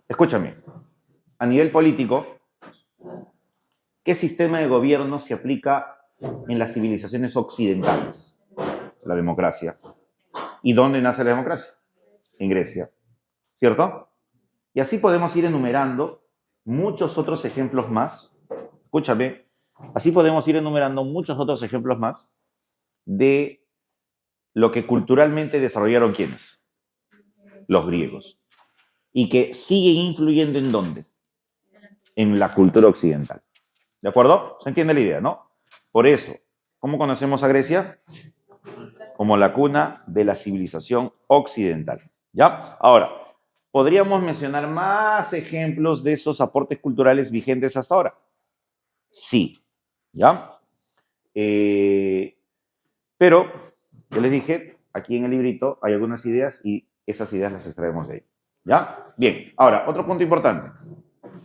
Escúchame, a nivel político, ¿qué sistema de gobierno se aplica en las civilizaciones occidentales? La democracia. ¿Y dónde nace la democracia? En Grecia, ¿cierto? Y así podemos ir enumerando muchos otros ejemplos más. Escúchame, así podemos ir enumerando muchos otros ejemplos más de lo que culturalmente desarrollaron quienes, los griegos, y que siguen influyendo en dónde, en la cultura occidental. ¿De acuerdo? ¿Se entiende la idea, no? Por eso, ¿cómo conocemos a Grecia? Como la cuna de la civilización occidental. ¿Ya? Ahora, podríamos mencionar más ejemplos de esos aportes culturales vigentes hasta ahora. Sí. ¿Ya? Pero, yo les dije, aquí en el librito hay algunas ideas y esas ideas las extraemos de ahí. ¿Ya? Bien. Ahora, otro punto importante.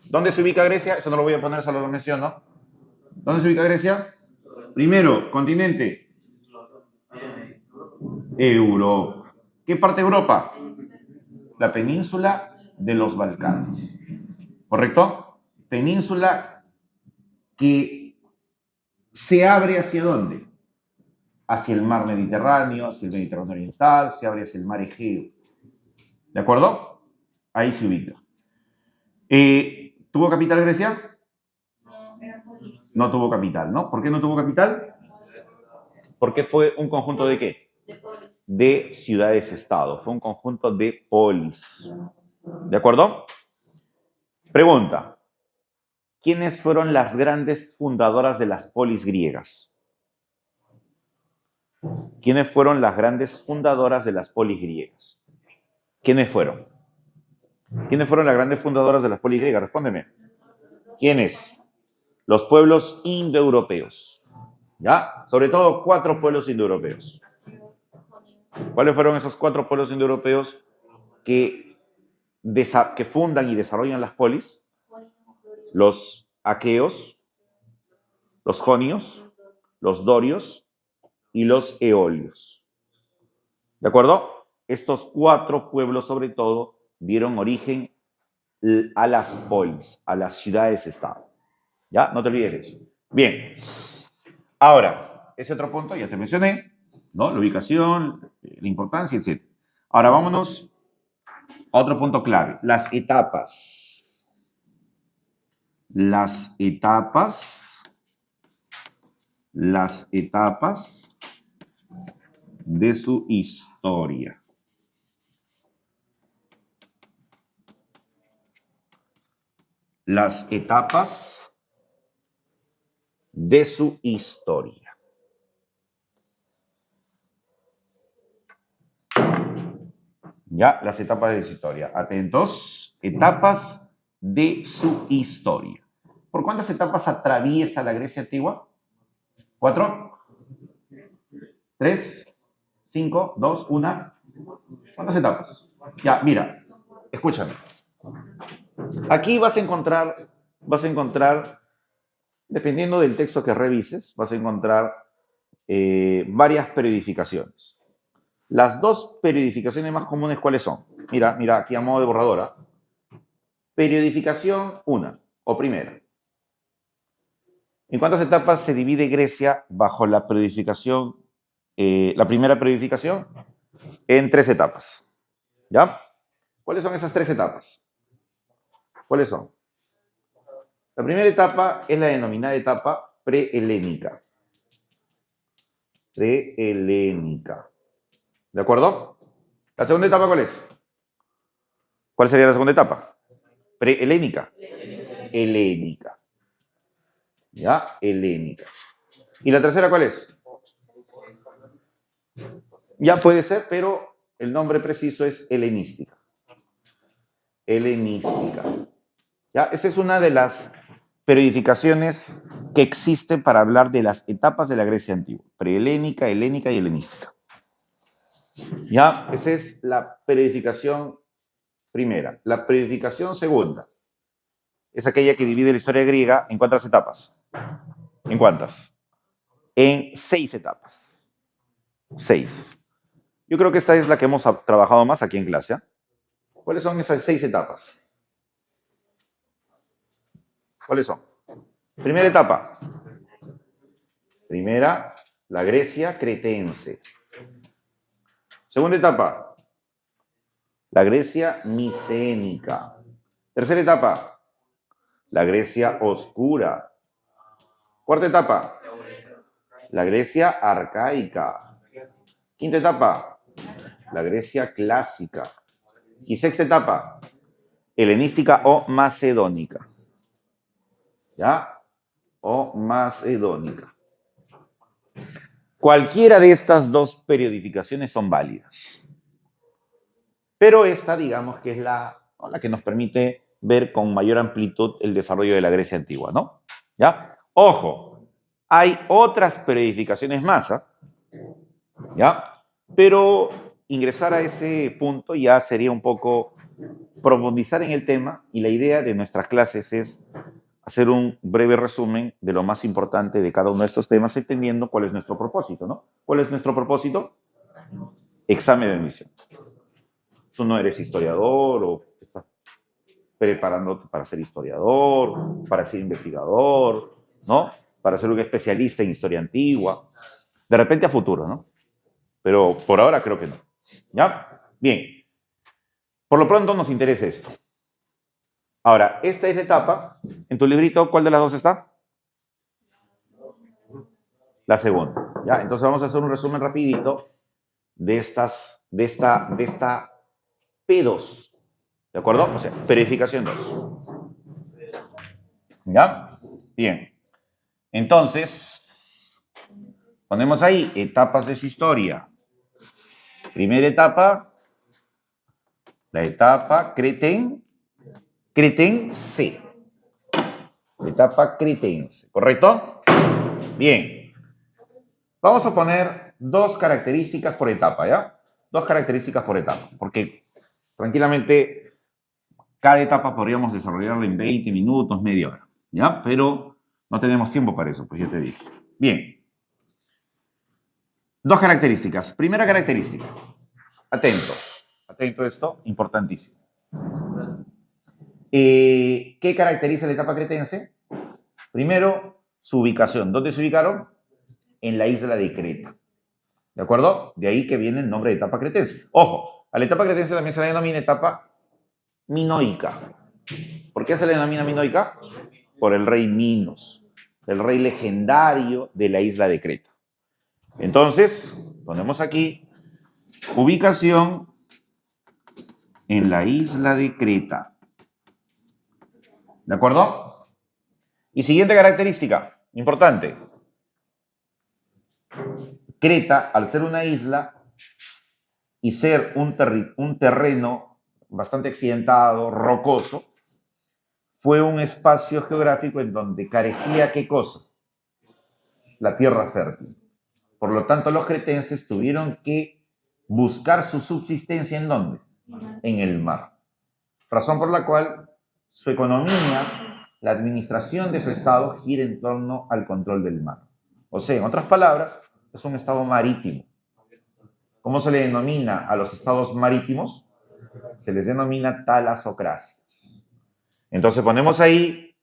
¿Dónde se ubica Grecia? Eso no lo voy a poner, solo lo menciono. ¿Dónde se ubica Grecia? Primero, continente. Europa. ¿Qué parte de Europa? La península de los Balcanes. ¿Correcto? Península que se abre hacia dónde? Hacia el mar Mediterráneo, hacia el Mediterráneo oriental, se abre hacia el mar Egeo. ¿De acuerdo? Ahí se ubica. ¿Tuvo capital Grecia? No tuvo capital, ¿no? ¿Por qué no tuvo capital? Porque fue un conjunto de qué? De ciudades-estado. Fue un conjunto de polis. ¿De acuerdo? Pregunta. ¿Quiénes fueron las grandes fundadoras de las polis griegas? ¿Quiénes fueron las grandes fundadoras de las polis griegas? ¿Quiénes fueron? ¿Quiénes fueron las grandes fundadoras de las polis griegas? Respóndeme. ¿Quiénes? Los pueblos indoeuropeos. ¿Ya? Sobre todo 4 pueblos indoeuropeos. ¿Cuáles fueron esos 4 pueblos indoeuropeos que fundan y desarrollan las polis? Los aqueos, los jonios, los dorios y los eolios. ¿De acuerdo? Estos 4 pueblos, sobre todo, dieron origen a las polis, a las ciudades-estado. ¿Ya? No te olvides de eso. Bien. Ahora, ese otro punto ya te mencioné, ¿no? La ubicación, la importancia, etc. Ahora vámonos a otro punto clave, las etapas. Las etapas de su historia. Las etapas de su historia. Ya, las etapas de su historia. Atentos, etapas de su historia. ¿Por cuántas etapas atraviesa la Grecia antigua? 4, 3, 5, 2, 1. ¿Cuántas etapas? Ya, mira, escúchame. Aquí vas a encontrar, dependiendo del texto que revises, vas a encontrar varias periodificaciones. Las 2 periodificaciones más comunes, ¿cuáles son? Mira, aquí a modo de borradora. Periodificación 1 o primera. ¿En cuántas etapas se divide Grecia bajo la periodificación, la primera periodificación? En 3 etapas. ¿Ya? ¿Cuáles son esas 3 etapas? ¿Cuáles son? La primera etapa es la denominada etapa prehelénica. Prehelénica. ¿De acuerdo? ¿La segunda etapa cuál es? ¿Cuál sería la segunda etapa? Prehelénica. Helénica. ¿Ya? Helénica. ¿Y la tercera cuál es? Ya puede ser, pero el nombre preciso es helenística. Helenística. ¿Ya? Esa es una de las periodificaciones que existen para hablar de las etapas de la Grecia antigua. Prehelénica, helénica y helenística. ¿Ya? Esa es la periodificación primera. La periodificación segunda es aquella que divide la historia griega en cuántas etapas. ¿En cuántas? En 6 etapas. 6. Yo creo que esta es la que hemos trabajado más aquí en clase. ¿Eh? ¿Cuáles son esas 6 etapas? ¿Cuáles son? Primera etapa. Primera, la Grecia cretense. Segunda etapa, la Grecia micénica. Tercera etapa, la Grecia oscura. Cuarta etapa, la Grecia arcaica. Quinta etapa, la Grecia clásica. Y sexta etapa, helenística o macedónica. ¿Ya? O macedónica. Cualquiera de estas dos periodificaciones son válidas. Pero esta, digamos que es la que nos permite ver con mayor amplitud el desarrollo de la Grecia antigua, ¿no? ¿Ya? Ojo, hay otras periodificaciones más, ¿ya? Pero ingresar a ese punto ya sería un poco profundizar en el tema, y la idea de nuestras clases es hacer un breve resumen de lo más importante de cada uno de estos temas, entendiendo cuál es nuestro propósito, ¿no? ¿Cuál es nuestro propósito? Examen de admisión. Tú no eres historiador o estás preparándote para ser historiador, para ser investigador, ¿no? Para ser un especialista en historia antigua. De repente a futuro, ¿no? Pero por ahora creo que no. ¿Ya? Bien. Por lo pronto nos interesa esto. Ahora, esta es la etapa. En tu librito, ¿cuál de las dos está? La segunda. ¿Ya? Entonces vamos a hacer un resumen rapidito de esta P2. ¿De acuerdo? O sea, periodificación 2. ¿Ya? Bien. Entonces, ponemos ahí etapas de su historia. Primera etapa, la etapa cretense. Etapa cretense, ¿correcto? Bien. Vamos a poner dos características por etapa, ¿ya? Dos características por etapa, porque tranquilamente cada etapa podríamos desarrollarla en 20 minutos, media hora, ¿ya? Pero no tenemos tiempo para eso, pues ya te dije. Bien. Dos características. Primera característica. Atento. Atento a esto, importantísimo. ¿Qué caracteriza la etapa cretense? Primero, su ubicación. ¿Dónde se ubicaron? En la isla de Creta. ¿De acuerdo? De ahí que viene el nombre de etapa cretense. Ojo, a la etapa cretense también se la denomina etapa minoica. ¿Por qué se la denomina minoica? Por el rey Minos, el rey legendario de la isla de Creta. Entonces, ponemos aquí ubicación en la isla de Creta. ¿De acuerdo? Y siguiente característica, importante. Creta, al ser una isla y ser un terreno bastante accidentado, rocoso, fue un espacio geográfico en donde carecía, ¿qué cosa? La tierra fértil. Por lo tanto, los cretenses tuvieron que buscar su subsistencia ¿en dónde? En el mar. Razón por la cual su economía, la administración de su estado, gira en torno al control del mar. O sea, en otras palabras, es un estado marítimo. ¿Cómo se le denomina a los estados marítimos? Se les denomina talasocracias. Entonces ponemos ahí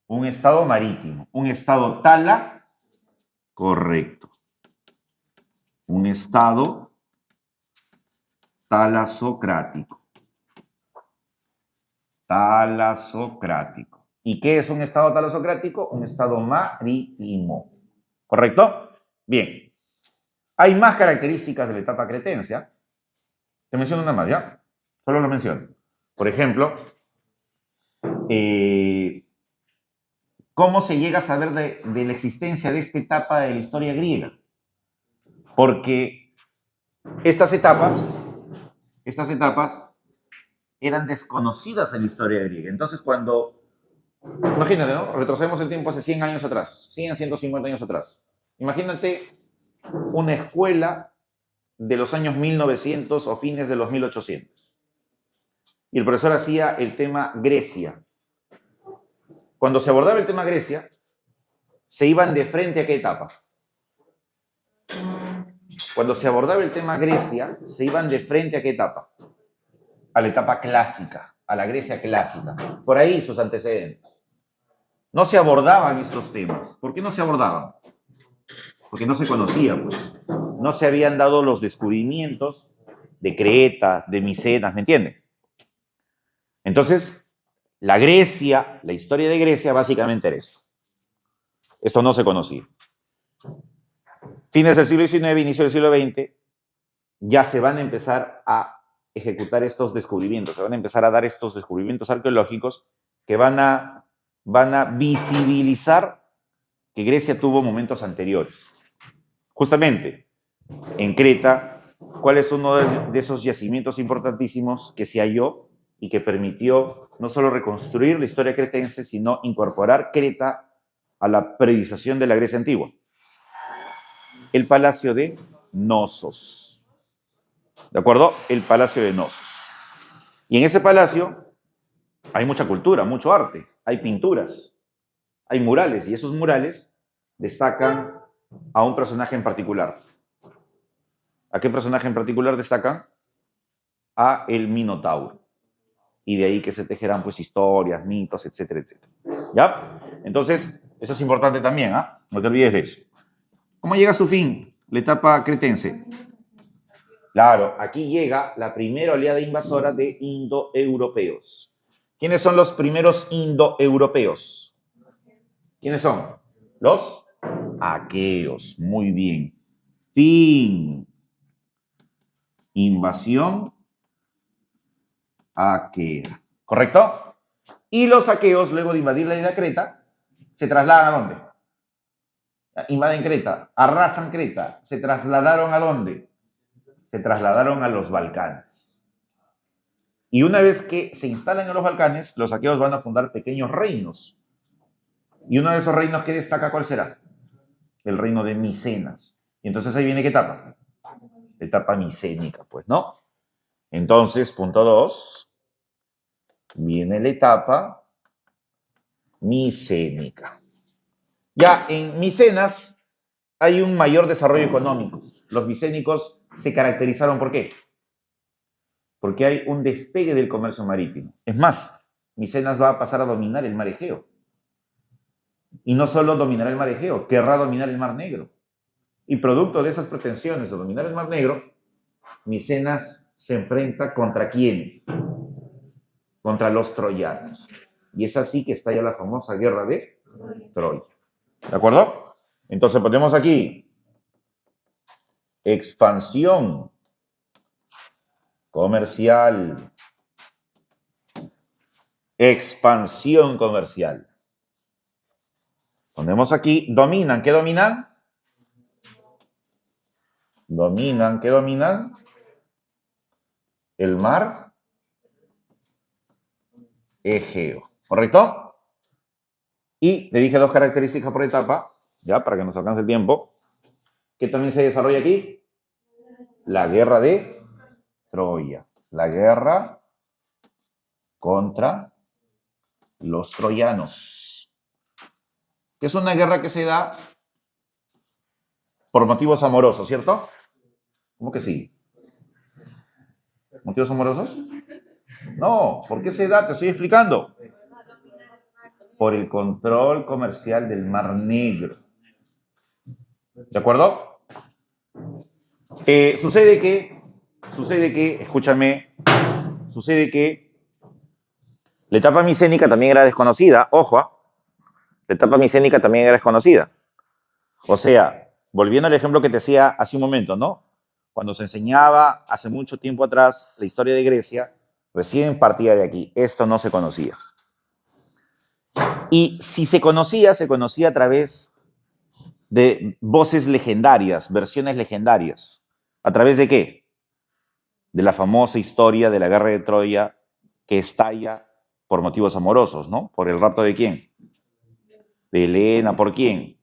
un estado marítimo, un estado tala, correcto. Un estado talasocrático. Talasocrático. ¿Y qué es un estado talasocrático? Un estado marítimo. ¿Correcto? Bien. Hay más características de la etapa cretense. Te menciono una más, ¿ya? Solo lo menciono. Por ejemplo, ¿cómo se llega a saber de la existencia de esta etapa de la historia griega? Porque estas etapas eran desconocidas en la historia griega. Entonces, cuando, imagínate, ¿no? Retrocedemos el tiempo hace 100 años atrás, 100, 150 años atrás. Imagínate una escuela de los años 1900 o fines de los 1800. Y el profesor hacía el tema Grecia. Cuando se abordaba el tema Grecia, se iban de frente a qué etapa. Cuando se abordaba el tema Grecia, se iban de frente a qué etapa. A la etapa clásica, a la Grecia clásica. Por ahí sus antecedentes. no se abordaban estos temas. ¿Por qué no se abordaban? Porque no se conocía, pues. No se habían dado los descubrimientos de Creta, de Micenas, ¿me entienden? Entonces, la Grecia, la historia de Grecia básicamente era esto. Esto no se conocía. Fines del siglo XIX, inicio del siglo XX, ya se van a empezar a ejecutar estos descubrimientos, se van a empezar a dar estos descubrimientos arqueológicos que van a visibilizar que Grecia tuvo momentos anteriores. Justamente, en Creta, ¿cuál es uno de esos yacimientos importantísimos que se halló y que permitió no solo reconstruir la historia cretense, sino incorporar Creta a la periodización de la Grecia antigua? El Palacio de Knossos. ¿De acuerdo? El Palacio de Knossos. Y en ese palacio hay mucha cultura, mucho arte, hay pinturas, hay murales, y esos murales destacan a un personaje en particular. ¿A qué personaje en particular destacan? A el Minotauro. Y de ahí que se tejerán pues historias, mitos, etcétera, etcétera. ¿Ya? Entonces, eso es importante también, ¿ah? No te olvides de eso. ¿Cómo llega a su fin la etapa cretense? Claro, aquí llega la primera oleada invasora de indoeuropeos. ¿Quiénes son los primeros indoeuropeos? ¿Quiénes son? Los aqueos. Muy bien. Fin. Invasión aquea. ¿Correcto? Y los aqueos, luego de invadir la isla de Creta, se trasladan ¿a dónde? Invaden Creta, arrasan Creta. ¿Se trasladaron a dónde? Se trasladaron a los Balcanes. Y una vez que se instalan en los Balcanes, los aqueos van a fundar pequeños reinos. Y uno de esos reinos que destaca, ¿cuál será? El reino de Micenas. Y entonces ahí viene ¿qué etapa? La etapa micénica, pues, ¿no? Entonces, punto 2, viene la etapa micénica. Ya en Micenas hay un mayor desarrollo económico. Los micénicos se caracterizaron ¿por qué? Porque hay un despegue del comercio marítimo. Es más, Micenas va a pasar a dominar el mar Egeo. Y no solo dominará el mar Egeo, querrá dominar el mar Negro. Y producto de esas pretensiones de dominar el mar Negro, Micenas se enfrenta ¿contra quiénes? Contra los troyanos. Y es así que estalla la famosa guerra de Troya. ¿De acuerdo? Entonces ponemos aquí expansión comercial. Expansión comercial. Ponemos aquí, dominan. ¿Qué dominan? Dominan. ¿Qué dominan? El mar Egeo. ¿Correcto? Y le dije dos características por etapa, ya, para que nos alcance el tiempo. ¿Qué también se desarrolla aquí? La guerra de Troya. La guerra contra los troyanos. Que es una guerra que se da por motivos amorosos, ¿cierto? ¿Cómo que sí? ¿Motivos amorosos? No, ¿por qué se da? Te estoy explicando. Por el control comercial del Mar Negro. ¿De acuerdo? Sucede que, escúchame, sucede que la etapa micénica también era desconocida, ojo, la etapa micénica también era desconocida. O sea, volviendo al ejemplo que te decía hace un momento, ¿no? Cuando se enseñaba hace mucho tiempo atrás la historia de Grecia, recién partía de aquí. Esto no se conocía. Y si se conocía a través de voces legendarias, versiones legendarias. ¿A través de qué? De la famosa historia de la guerra de Troya que estalla por motivos amorosos, ¿no? ¿Por el rapto de quién? De Helena. ¿Por quién?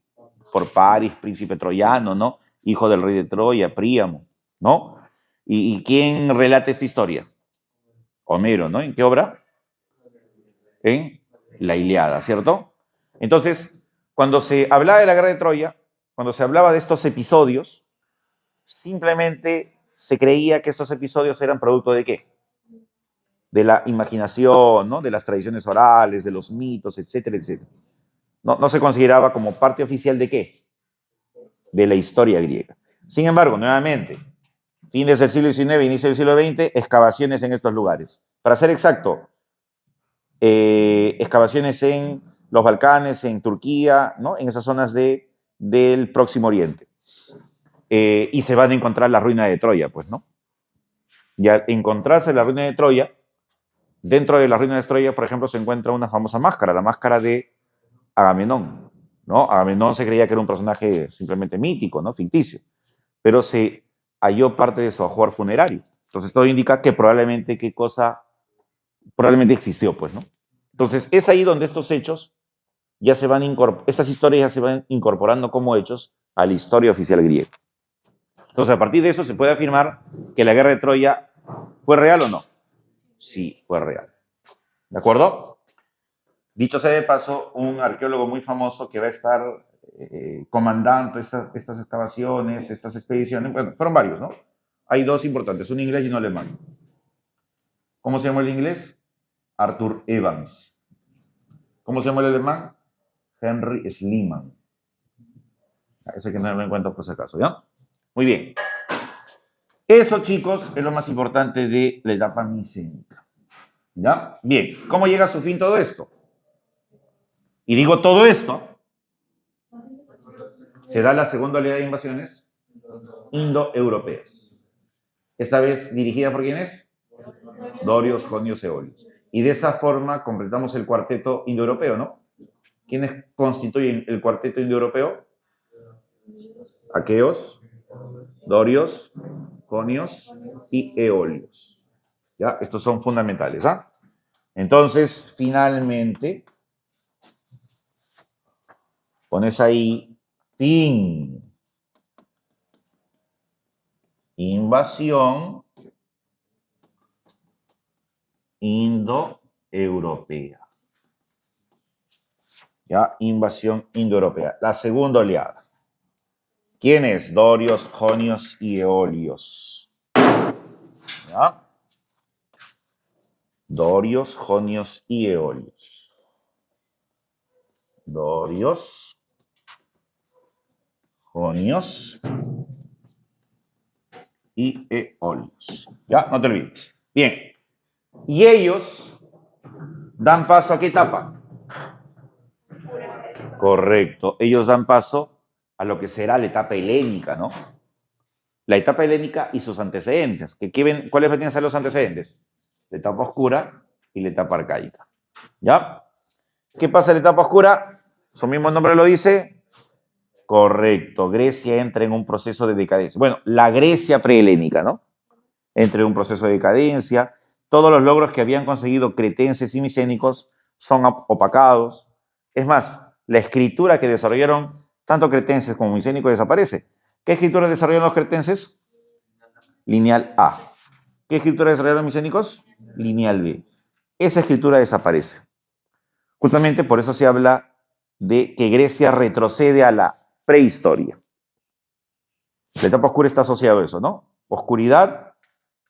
Por Paris, príncipe troyano, ¿no? Hijo del rey de Troya, Príamo, ¿no? ¿Y quién relata esta historia? Homero, ¿no? ¿En qué obra? En la Ilíada, ¿cierto? Entonces, cuando se hablaba de la guerra de Troya, cuando se hablaba de estos episodios, simplemente se creía que estos episodios eran producto de qué? De la imaginación, ¿no? De las tradiciones orales, de los mitos, etcétera, etcétera. no se consideraba como parte oficial de ¿qué? De la historia griega. Sin embargo, nuevamente, fines del siglo XIX, inicio del siglo XX, excavaciones en estos lugares. Para ser exacto, excavaciones en los Balcanes, en Turquía, ¿no? En esas zonas del Próximo Oriente. Y se van a encontrar la ruina de Troya, pues, ¿no? Y al encontrarse la ruina de Troya, dentro de la ruina de Troya, por ejemplo, se encuentra una famosa máscara, la máscara de Agamenón, ¿no? Agamenón se creía que era un personaje simplemente mítico, ¿no? Ficticio, pero se halló parte de su ajuar funerario. Entonces todo indica que probablemente probablemente existió, pues, ¿no? Entonces es ahí donde estos hechos estas historias ya se van incorporando como hechos a la historia oficial griega. Entonces a partir de eso se puede afirmar que la guerra de Troya fue real o no. Sí, fue real. ¿De acuerdo? Dicho sea de paso, un arqueólogo muy famoso que va a estar comandando estas excavaciones, estas expediciones, bueno, fueron varios, ¿no? Hay dos importantes, un inglés y un alemán. ¿Cómo se llama el inglés? Arthur Evans. ¿Cómo se llama el alemán? Henry Schliemann. Eso hay que tenerlo en cuenta por si acaso, ¿ya? Muy bien. Eso, chicos, es lo más importante de la etapa micénica. ¿Ya? Bien, ¿cómo llega a su fin todo esto? Y digo todo esto, se da la segunda oleada de invasiones indoeuropeas. Esta vez dirigida por ¿quiénes? Dorios, Jonios, Eolios. Y de esa forma completamos el cuarteto indoeuropeo, ¿no? ¿Quiénes constituyen el cuarteto indoeuropeo? Aqueos, Dorios, Jonios y Eolios. ¿Ya? Estos son fundamentales, ¿ah? Entonces, finalmente, pones ahí fin. Invasión indoeuropea. ¿Ya? Invasión indoeuropea. La segunda oleada. ¿Quiénes? Dorios, Jonios y Eolios. ¿Ya? Dorios, Jonios y Eolios. Dorios, Jonios y Eolios. ¿Ya? No te olvides. Bien. Y ellos dan paso a ¿qué etapa? Correcto. Ellos dan paso a lo que será la etapa helénica, ¿no? La etapa helénica y sus antecedentes. ¿Cuáles venían a ser los antecedentes? La etapa oscura y la etapa arcaica. ¿Ya? ¿Qué pasa en la etapa oscura? Su mismo nombre lo dice. Correcto. Grecia entra en un proceso de decadencia. Bueno, la Grecia prehelénica, ¿no? Entra en un proceso de decadencia. Todos los logros que habían conseguido cretenses y micénicos son opacados. Es más, la escritura que desarrollaron tanto cretenses como micénicos desaparece. ¿Qué escritura desarrollaron los cretenses? Lineal A. ¿Qué escritura desarrollaron los micénicos? Lineal B. Esa escritura desaparece. Justamente por eso se habla de que Grecia retrocede a la prehistoria. La etapa oscura está asociado a eso, ¿no? Oscuridad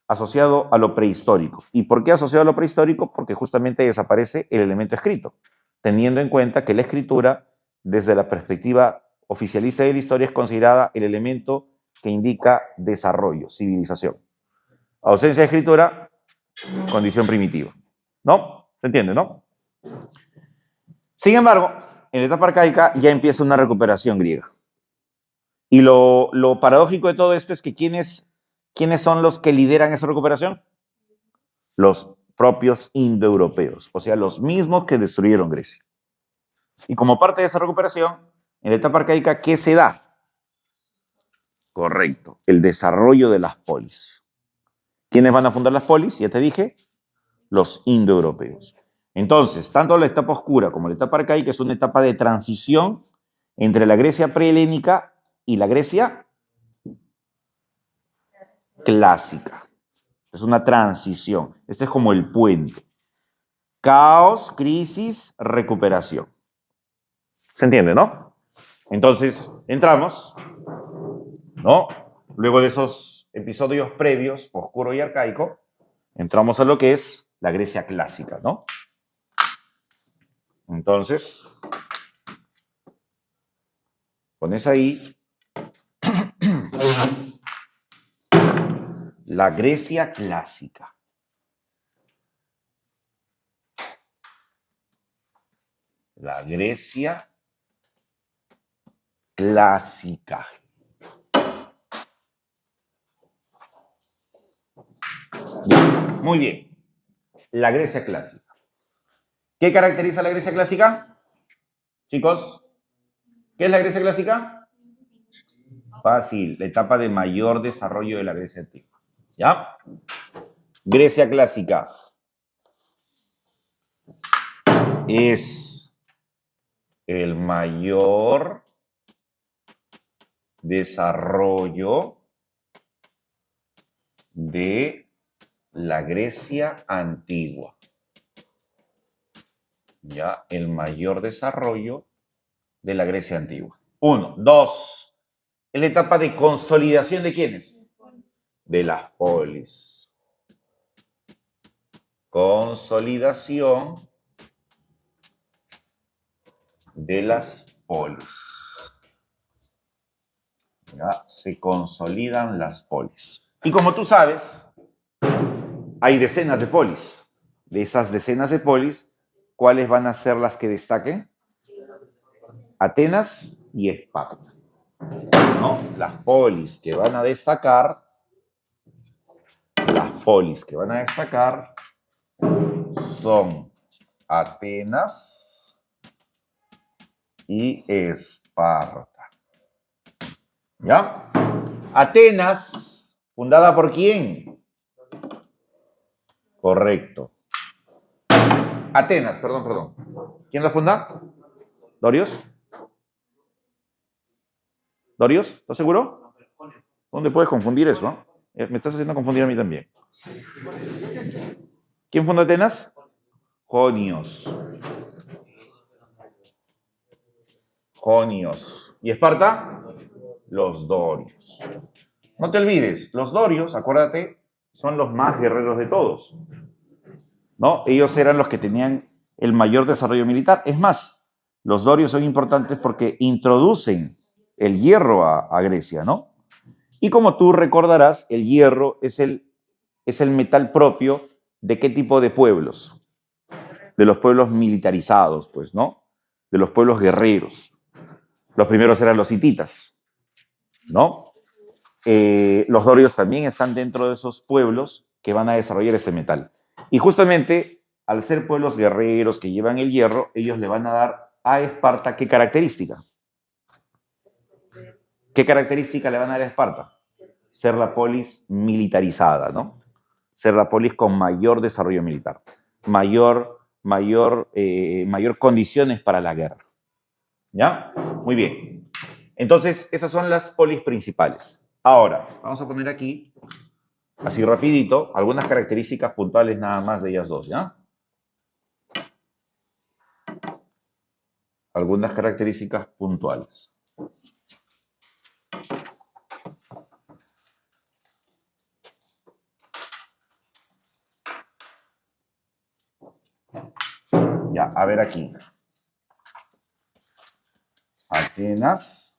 asociado a lo prehistórico. ¿Y por qué asociado a lo prehistórico? Porque justamente desaparece el elemento escrito, teniendo en cuenta que la escritura, desde la perspectiva oficialista de la historia, es considerada el elemento que indica desarrollo, civilización. Ausencia de escritura, condición primitiva. ¿No? ¿Se entiende, no? Sin embargo, en la etapa arcaica ya empieza una recuperación griega. Y lo paradójico de todo esto es que ¿quiénes son los que lideran esa recuperación? Los propios indoeuropeos, o sea, los mismos que destruyeron Grecia. Y como parte de esa recuperación, en la etapa arcaica, ¿qué se da? Correcto, el desarrollo de las polis. ¿Quiénes van a fundar las polis? Ya te dije, los indoeuropeos. Entonces, tanto la etapa oscura como la etapa arcaica es una etapa de transición entre la Grecia prehelénica y la Grecia clásica. Es una transición. Este es como el puente. Caos, crisis, recuperación. ¿Se entiende, no? Entonces, entramos, ¿no? Luego de esos episodios previos, oscuro y arcaico, entramos a lo que es la Grecia clásica, ¿no? Entonces, Pones ahí la Grecia clásica. La Grecia clásica. Muy bien. La Grecia clásica. ¿Qué caracteriza la Grecia clásica? Chicos, ¿qué es la Grecia clásica? Fácil, la etapa de mayor desarrollo de la Grecia antigua. ¿Ya? Grecia clásica es el mayor desarrollo de la Grecia antigua. Ya, el mayor desarrollo de la Grecia antigua. 1. 2. Es la etapa de consolidación de ¿quiénes? De las polis. Consolidación de las polis. Ya, se consolidan las polis. Y como tú sabes, hay decenas de polis. De esas decenas de polis, ¿cuáles van a ser las que destaquen? Atenas y Esparta. ¿No? Las polis que van a destacar, son Atenas y Esparta. ¿Ya? Atenas, ¿fundada por quién? Correcto. Atenas, perdón. ¿Quién la funda? ¿Dorios? ¿Dorios? ¿Estás seguro? ¿Dónde puedes confundir eso? Me estás haciendo confundir a mí también. ¿Quién fundó Atenas? Jonios. ¿Y Esparta? Los dorios. No te olvides, los dorios, acuérdate, son los más guerreros de todos. ¿No? Ellos eran los que tenían el mayor desarrollo militar. Es más, los dorios son importantes porque introducen el hierro a Grecia, ¿no? Y como tú recordarás, el hierro es el metal propio de qué tipo de pueblos. De los pueblos militarizados, pues, ¿no? De los pueblos guerreros. Los primeros eran los hititas, ¿no? Los dorios también están dentro de esos pueblos que van a desarrollar este metal. Y justamente, al ser pueblos guerreros que llevan el hierro, ellos le van a dar a Esparta ¿qué característica? ¿Qué característica le van a dar a Esparta? Ser la polis militarizada, ¿no? Ser la polis con mayor desarrollo militar, mayor condiciones para la guerra. ¿Ya? Muy bien. Entonces, esas son las polis principales. Ahora, vamos a poner aquí, así rapidito, algunas características puntuales nada más de ellas dos, ¿ya? Algunas características puntuales. Ya, a ver aquí. Atenas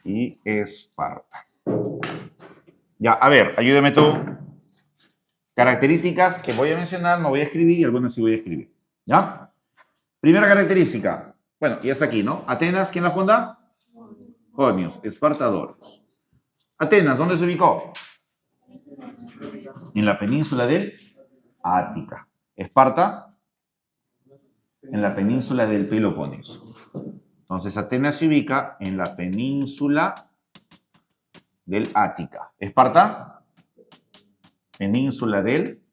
y Esparta. Ya, a ver, ayúdame tú. Características que voy a mencionar, no voy a escribir y algunas sí voy a escribir. ¿Ya? Primera característica. Bueno, y hasta aquí, ¿no? Atenas, ¿quién la funda? Jonios, Esparta, Dorios. Atenas, ¿dónde se ubicó? En la península del Ática. Esparta, en la península del Peloponeso. Entonces, Atenas se ubica en la península del Ática. Esparta, península del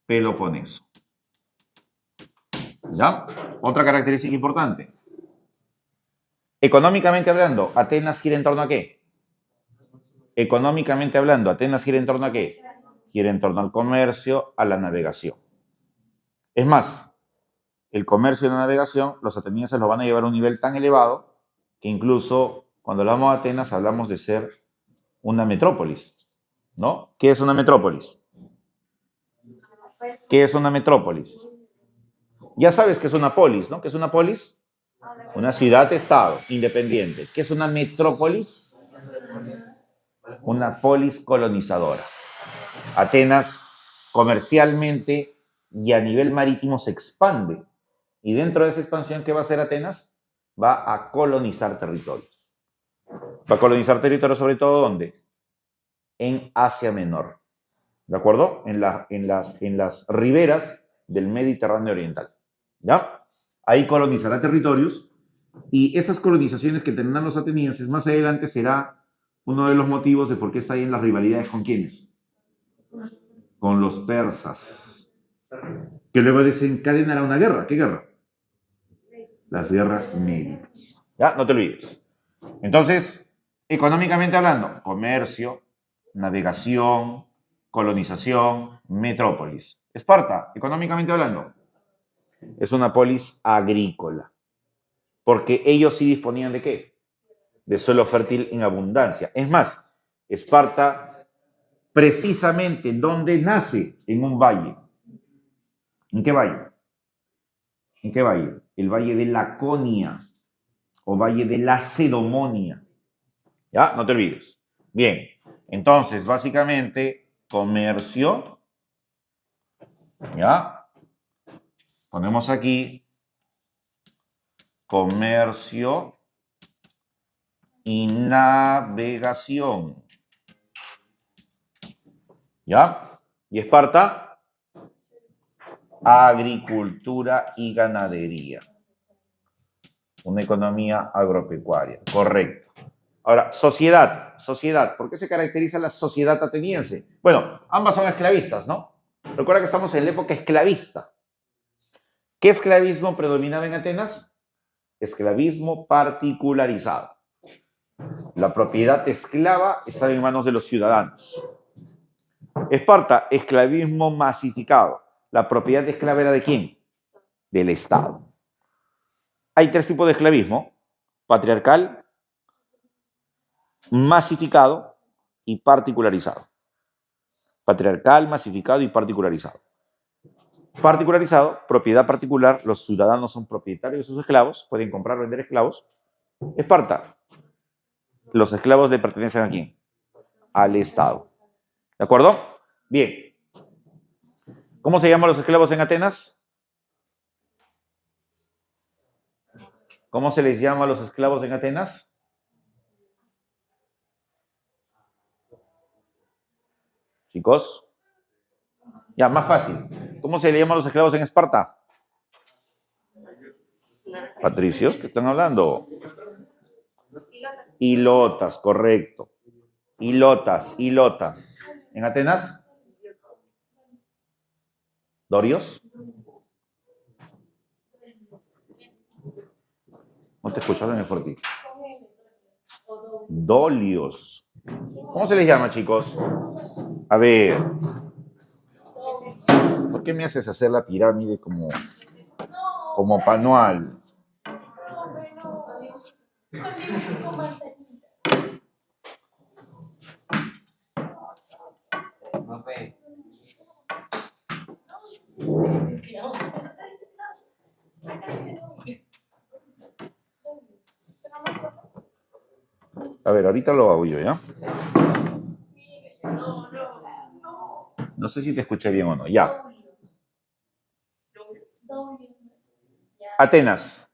Peloponeso. ¿Ya? Otra característica importante. Económicamente hablando, ¿Atenas gira en torno a qué? Económicamente hablando, ¿Atenas gira en torno a qué? Gira en torno al comercio, a la navegación. Es más, el comercio y la navegación, los atenienses lo van a llevar a un nivel tan elevado que incluso cuando hablamos de Atenas hablamos de ser una metrópolis, ¿no? ¿Qué es una metrópolis? ¿Qué es una metrópolis? Ya sabes que es una polis, ¿no? ¿Qué es una polis? Una ciudad-estado independiente. ¿Qué es una metrópolis? Una polis colonizadora. Atenas comercialmente y a nivel marítimo se expande. Y dentro de esa expansión, ¿qué va a hacer Atenas? Va a colonizar territorios. Va a colonizar territorios sobre todo ¿dónde? En Asia Menor. ¿De acuerdo? En las riberas del Mediterráneo Oriental. ¿Ya? Ahí colonizará territorios y esas colonizaciones que tendrán los atenienses más adelante será uno de los motivos de por qué está ahí en las rivalidades con quiénes. Con los persas. Que luego desencadenará una guerra. ¿Qué guerra? Las guerras médicas. ¿Ya? No te olvides. Entonces, económicamente hablando, comercio, navegación, colonización, metrópolis. Esparta, económicamente hablando, es una polis agrícola. Porque ellos sí disponían de ¿qué? De suelo fértil en abundancia. Es más, Esparta, precisamente, ¿dónde nace? En un valle. ¿En qué valle? ¿En qué valle? El valle de Laconia o valle de Lacedemonia. ¿Ya? No te olvides. Bien, entonces, básicamente, comercio, ¿ya? Ponemos aquí comercio y navegación. ¿Ya? Y Esparta, agricultura y ganadería. Una economía agropecuaria. Correcto. Ahora, sociedad. ¿Por qué se caracteriza la sociedad ateniense? Bueno, ambas son esclavistas, ¿no? Recuerda que estamos en la época esclavista. ¿Qué esclavismo predominaba en Atenas? Esclavismo particularizado. La propiedad esclava estaba en manos de los ciudadanos. Esparta, esclavismo masificado. La propiedad esclava era ¿de quién? Del Estado. Hay tres tipos de esclavismo: patriarcal, masificado y particularizado. Patriarcal, masificado y particularizado. Particularizado, propiedad particular, los ciudadanos son propietarios de sus esclavos, pueden comprar o vender esclavos. Esparta, los esclavos le pertenecen a quién? Al Estado. ¿De acuerdo? Bien. ¿Cómo se llaman los esclavos en Atenas? ¿Cómo se les llama a los esclavos en Atenas? Chicos. Ya, más fácil. ¿Cómo se le llama a los esclavos en Esparta? Patricios, ¿qué están hablando? Hilotas, correcto. Hilotas. ¿En Atenas? ¿Dorios? No te escucharon en el forti. Dolios. ¿Cómo se les llama, chicos? A ver. ¿Por qué me haces hacer la pirámide como panual? A ver, ahorita lo hago yo, ¿ya? No sé si te escuché bien o no. Ya. Atenas.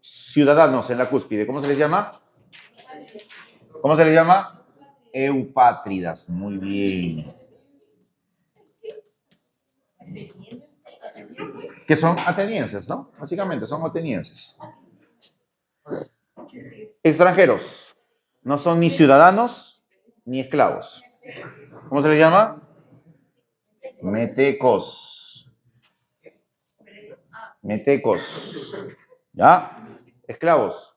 Ciudadanos en la cúspide. ¿Cómo se les llama? ¿Cómo se les llama? Eupátridas. Muy bien. Que son atenienses, ¿no? Básicamente son atenienses. Extranjeros. No son ni ciudadanos ni esclavos. ¿Cómo se les llama? Metecos. ¿Ya? Esclavos.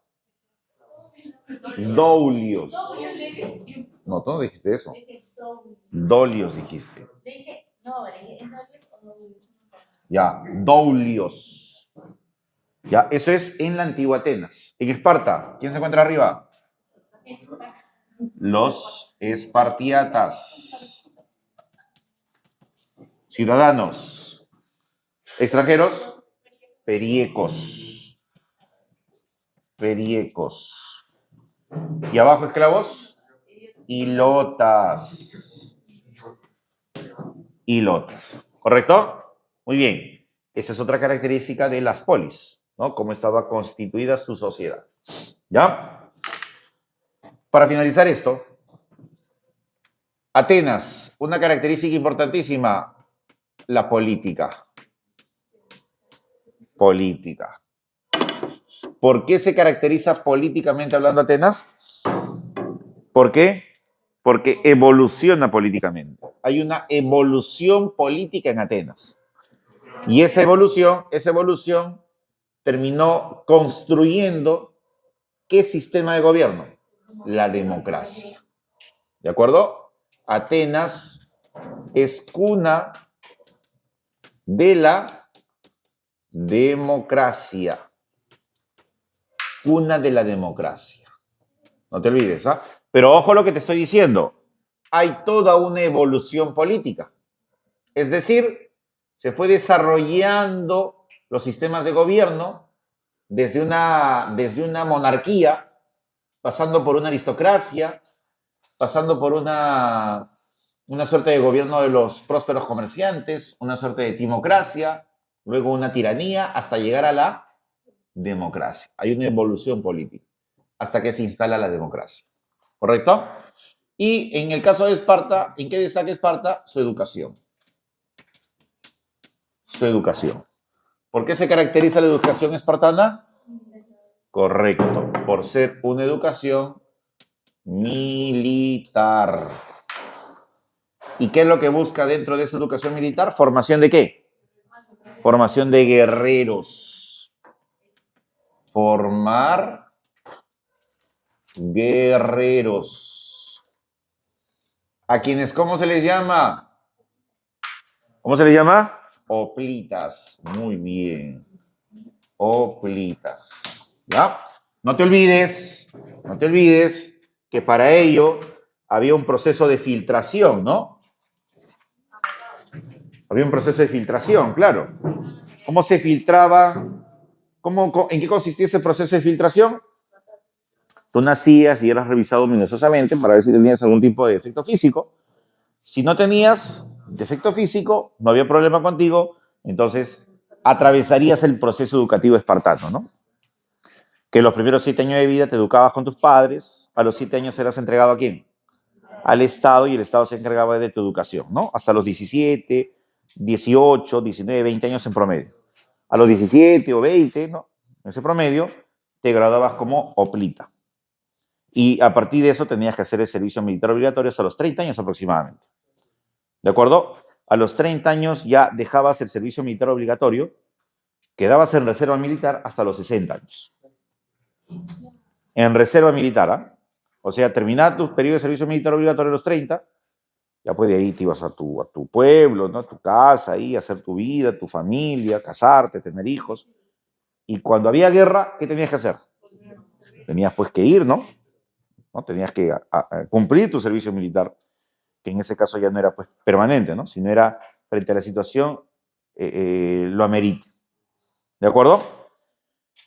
Doulios. No, tú no dijiste eso. Dolios dijiste. Ya, doulios. Ya, eso es en la antigua Atenas. En Esparta, ¿quién se encuentra arriba? Los espartiatas. Ciudadanos. Extranjeros, periecos. periecos. Y abajo esclavos, ilotas. Ilotas. ¿Correcto? Muy bien. Esa es otra característica de las polis, ¿no? Cómo estaba constituida su sociedad. ¿Ya? Para finalizar esto, Atenas, una característica importantísima, la política. Política. ¿Por qué se caracteriza políticamente hablando Atenas? ¿Por qué? Porque evoluciona políticamente. Hay una evolución política en Atenas. Y esa evolución terminó construyendo ¿qué sistema de gobierno? La democracia. ¿De acuerdo? Atenas es cuna de la democracia. Cuna de la democracia. No te olvides, ¿ah? Pero ojo lo que te estoy diciendo. Hay toda una evolución política. Es decir, se fue desarrollando los sistemas de gobierno desde una monarquía, pasando por una aristocracia, pasando por una suerte de gobierno de los prósperos comerciantes, una suerte de timocracia, luego una tiranía, hasta llegar a la democracia. Hay una evolución política hasta que se instala la democracia. ¿Correcto? Y en el caso de Esparta, ¿en qué destaca Esparta? Su educación. Su educación. ¿Por qué se caracteriza la educación espartana? Correcto, por ser una educación militar. ¿Y qué es lo que busca dentro de esa educación militar? ¿Formación de qué? Formación de guerreros. Formar guerreros. ¿A quienes cómo se les llama? ¿Cómo se les llama? Hoplitas. Muy bien. Hoplitas. ¿Ya? No te olvides que para ello había un proceso de filtración, ¿no? Había un proceso de filtración, claro. ¿Cómo se filtraba? ¿En qué consistía ese proceso de filtración? Tú nacías y eras revisado minuciosamente para ver si tenías algún tipo de defecto físico. Si no tenías defecto físico, no había problema contigo, entonces atravesarías el proceso educativo espartano, ¿no? Que los primeros 7 años de vida te educabas con tus padres, a los 7 años eras entregado ¿a quién? Al Estado, y el Estado se encargaba de tu educación, ¿no? Hasta los 17, 18, 19, 20 años en promedio. A los 17 o 20, ¿no? En ese promedio, te graduabas como hoplita. Y a partir de eso tenías que hacer el servicio militar obligatorio hasta los 30 años aproximadamente. ¿De acuerdo? A los 30 años ya dejabas el servicio militar obligatorio, quedabas en reserva militar hasta los 60 años. En reserva militar, ¿ah? O sea, terminar tu periodo de servicio militar obligatorio a los 30, ya pues de ahí te ibas a tu pueblo, ¿no? A tu casa, ahí, a hacer tu vida, tu familia, casarte, tener hijos. Y cuando había guerra, ¿qué tenías que hacer? Tenías pues que ir, ¿no? Tenías que cumplir tu servicio militar, que en ese caso ya no era pues permanente, ¿no? Sino era frente a la situación, lo amerita. ¿De acuerdo?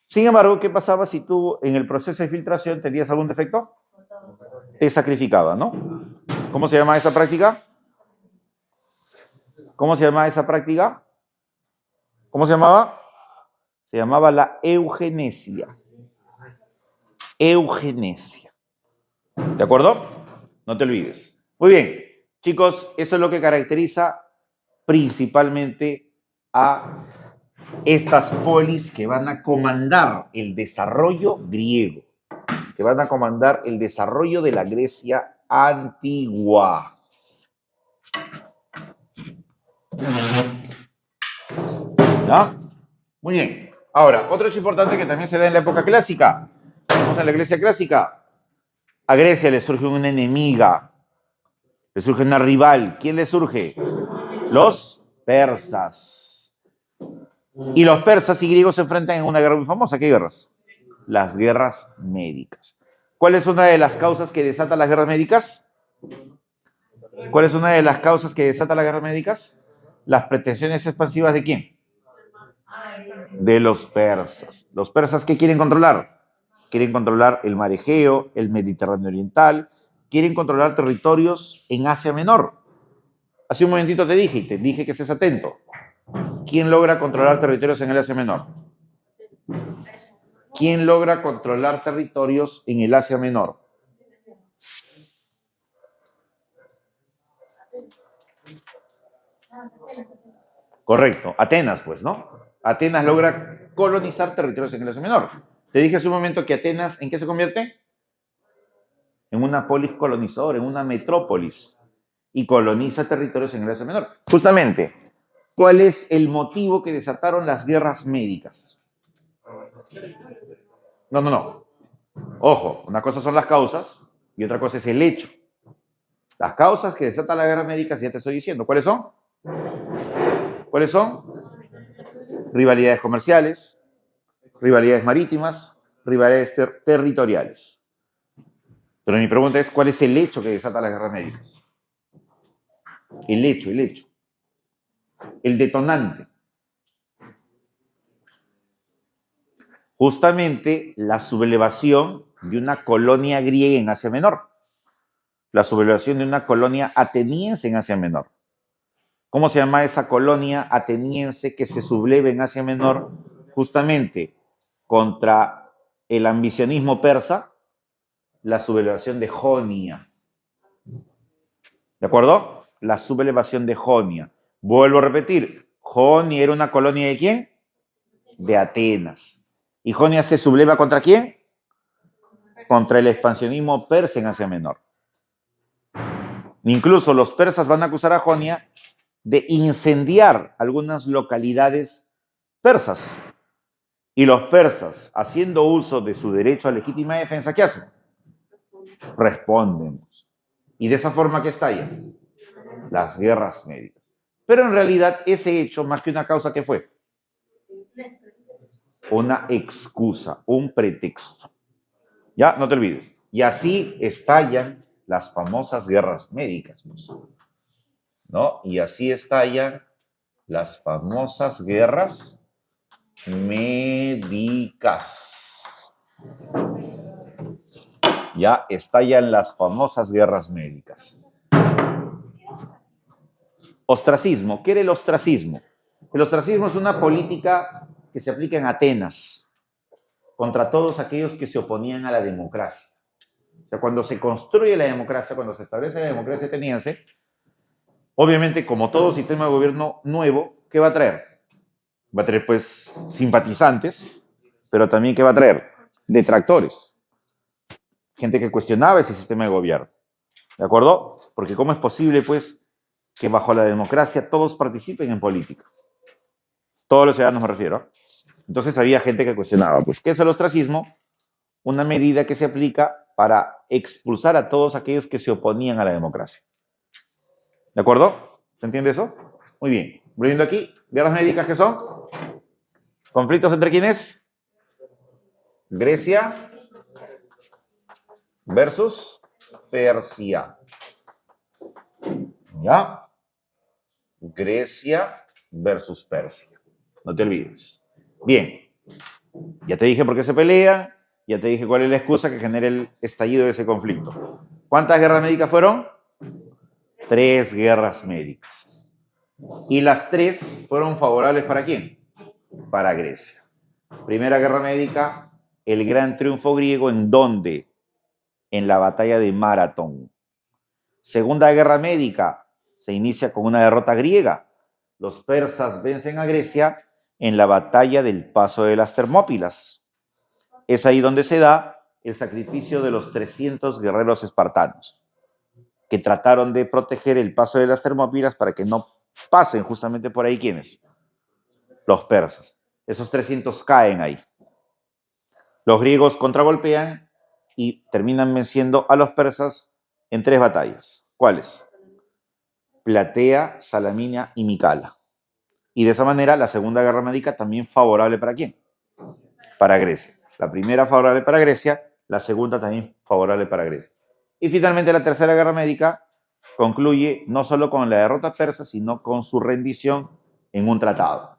Sin embargo, ¿qué pasaba si tú en el proceso de filtración tenías algún defecto? Te sacrificaba, ¿no? ¿Cómo se llama esa práctica? ¿Cómo se llama esa práctica? ¿Cómo se llamaba? Se llamaba la eugenesia. Eugenesia. ¿De acuerdo? No te olvides. Muy bien, chicos, eso es lo que caracteriza principalmente a estas polis que van a comandar el desarrollo griego, que van a comandar el desarrollo de la Grecia antigua. ¿Ya? Muy bien. Ahora, otro hecho importante que también se da en la época clásica. Estamos en la Grecia clásica. A Grecia le surge una enemiga, le surge una rival. ¿Quién le surge? Los persas. Y los persas y griegos se enfrentan en una guerra muy famosa. ¿Qué guerras? Las guerras médicas. ¿Cuál es una de las causas que desata las guerras médicas? ¿Cuál es una de las causas que desata las guerras médicas? Las pretensiones expansivas ¿de quién? De los persas. ¿Los persas qué quieren controlar? quieren controlar el mar Egeo, el Mediterráneo Oriental, quieren controlar territorios en Asia Menor. Hace un momentito te dije, y te dije que estés atento. ¿Quién logra controlar territorios en el Asia Menor? ¿Quién logra controlar territorios en el Asia Menor? Correcto, Atenas, pues, ¿no? Atenas logra colonizar territorios en el Asia Menor. Te dije hace un momento que Atenas, ¿en qué se convierte? En una polis colonizadora, en una metrópolis, y coloniza territorios en el Asia Menor. Justamente, ¿cuál es el motivo que desataron las guerras médicas? No. Ojo, una cosa son las causas y otra cosa es el hecho. Las causas que desatan las guerras médicas, ya te estoy diciendo. ¿Cuáles son? ¿Cuáles son? Rivalidades comerciales, rivalidades marítimas, rivalidades territoriales. Pero mi pregunta es, ¿cuál es el hecho que desata las guerras médicas? El hecho. El detonante. Justamente la sublevación de una colonia griega en Asia Menor. La sublevación de una colonia ateniense en Asia Menor. ¿Cómo se llama esa colonia ateniense que se subleva en Asia Menor? Justamente contra el ambicionismo persa, la sublevación de Jonia. ¿De acuerdo? La sublevación de Jonia. Vuelvo a repetir, Jonia era una colonia ¿de quién? De Atenas. ¿Y Jonia se subleva contra quién? Contra el expansionismo persa en Asia Menor. Incluso los persas van a acusar a Jonia de incendiar algunas localidades persas. Y los persas, haciendo uso de su derecho a legítima defensa, ¿qué hacen? Responden. Y de esa forma, ¿qué estallan? Las guerras médicas. Pero en realidad ese hecho, más que una causa, ¿qué fue? Una excusa, un pretexto. Ya, no te olvides. Y así estallan las famosas guerras médicas, pues, ¿no? Y así estallan las famosas guerras médicas. Ya estallan las famosas guerras médicas. Ostracismo. ¿Qué era el ostracismo? El ostracismo es una política que se aplica en Atenas contra todos aquellos que se oponían a la democracia. O sea, cuando se construye la democracia, cuando se establece la democracia ateniense, obviamente, como todo sistema de gobierno nuevo, ¿qué va a traer? Va a traer, pues, simpatizantes, pero también, ¿qué va a traer? Detractores. Gente que cuestionaba ese sistema de gobierno. ¿De acuerdo? Porque ¿cómo es posible, pues, que bajo la democracia todos participen en política? Todos los ciudadanos me refiero. Entonces había gente que cuestionaba, pues, ¿qué es el ostracismo? Una medida que se aplica para expulsar a todos aquellos que se oponían a la democracia. ¿De acuerdo? ¿Se entiende eso? Muy bien. Volviendo aquí, guerras médicas, ¿qué son? ¿Conflictos entre quiénes? Grecia versus Persia. ¿Ya? Grecia versus Persia. No te olvides. Bien. Ya te dije por qué se pelean, ya te dije cuál es la excusa que genera el estallido de ese conflicto. ¿Cuántas guerras médicas fueron? 3 guerras médicas. Y las 3 fueron favorables ¿para quién? Para Grecia. Primera guerra médica, el gran triunfo griego, ¿en dónde? En la batalla de Maratón. Segunda guerra médica, se inicia con una derrota griega. Los persas vencen a Grecia en la batalla del Paso de las Termópilas. Es ahí donde se da el sacrificio de los 300 guerreros espartanos, que trataron de proteger el Paso de las Termópilas para que no pasen justamente por ahí, ¿quiénes? Los persas. Esos 300 caen ahí. Los griegos contragolpean y terminan venciendo a los persas en 3 batallas. ¿Cuáles? Platea, Salamina y Micala. Y de esa manera la Segunda Guerra Médica también favorable ¿para quién? Para Grecia. La primera favorable para Grecia, la segunda también favorable para Grecia. Y finalmente la Tercera Guerra Médica concluye no solo con la derrota persa, sino con su rendición en un tratado.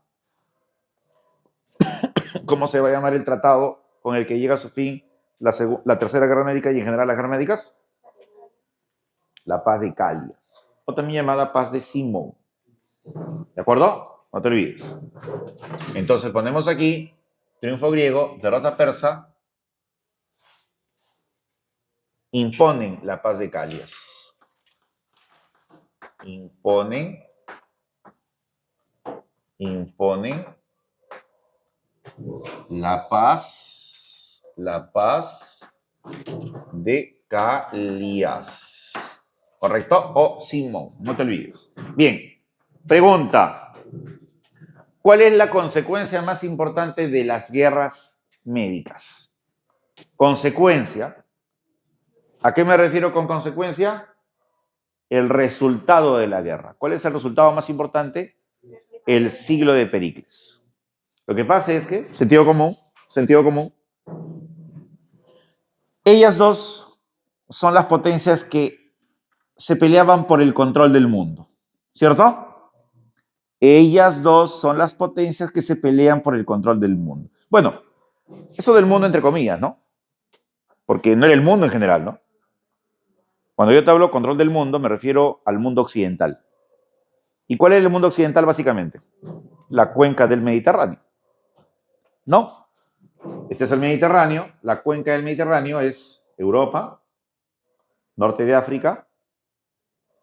¿Cómo se va a llamar el tratado con el que llega a su fin la Tercera Guerra Médica y en general las guerras médicas? La paz de Calias, o también llamada paz de Simón. ¿De acuerdo? No te olvides. Entonces ponemos aquí triunfo griego, derrota persa, imponen la paz de Calias. Imponen la paz de Calias. ¿Correcto? O Simón, no te olvides. Bien, pregunta. ¿Cuál es la consecuencia más importante de las guerras médicas? Consecuencia. ¿A qué me refiero con consecuencia? El resultado de la guerra. ¿Cuál es el resultado más importante? El siglo de Pericles. Lo que pasa es que, sentido común, ellas dos son las potencias que se peleaban por el control del mundo, ¿cierto? Ellas dos son las potencias que se pelean por el control del mundo. Bueno, eso del mundo entre comillas, ¿no? Porque no era el mundo en general, ¿no? Cuando yo te hablo control del mundo, me refiero al mundo occidental. ¿Y cuál es el mundo occidental básicamente? La cuenca del Mediterráneo. ¿No? Este es el Mediterráneo. La cuenca del Mediterráneo es Europa, norte de África,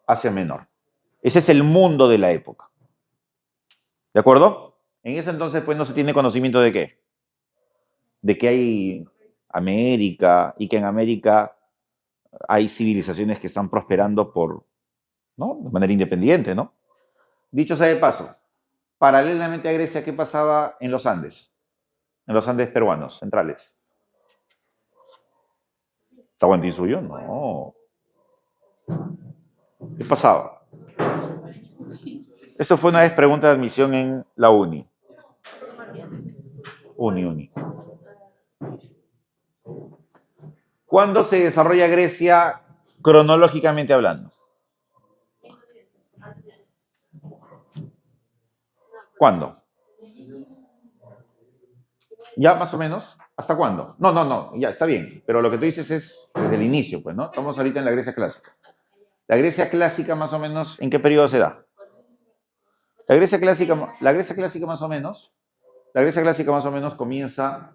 Asia Menor. Ese es el mundo de la época. ¿De acuerdo? En ese entonces, pues, no se tiene conocimiento de qué. De que hay América y que en América hay civilizaciones que están prosperando ¿no? De manera independiente, ¿no? Dicho sea de paso, paralelamente a Grecia, ¿qué pasaba en los Andes? En los Andes peruanos, centrales. ¿Tahuantinsuyo? No. ¿Qué pasaba? Esto fue una vez pregunta de admisión en la uni. Uni. ¿Cuándo se desarrolla Grecia cronológicamente hablando? ¿Cuándo? ¿Ya más o menos? ¿Hasta cuándo? No, ya está bien. Pero lo que tú dices es desde el inicio, pues, ¿no? Estamos ahorita en la Grecia clásica. La Grecia clásica más o menos, ¿en qué periodo se da? La Grecia clásica más o menos comienza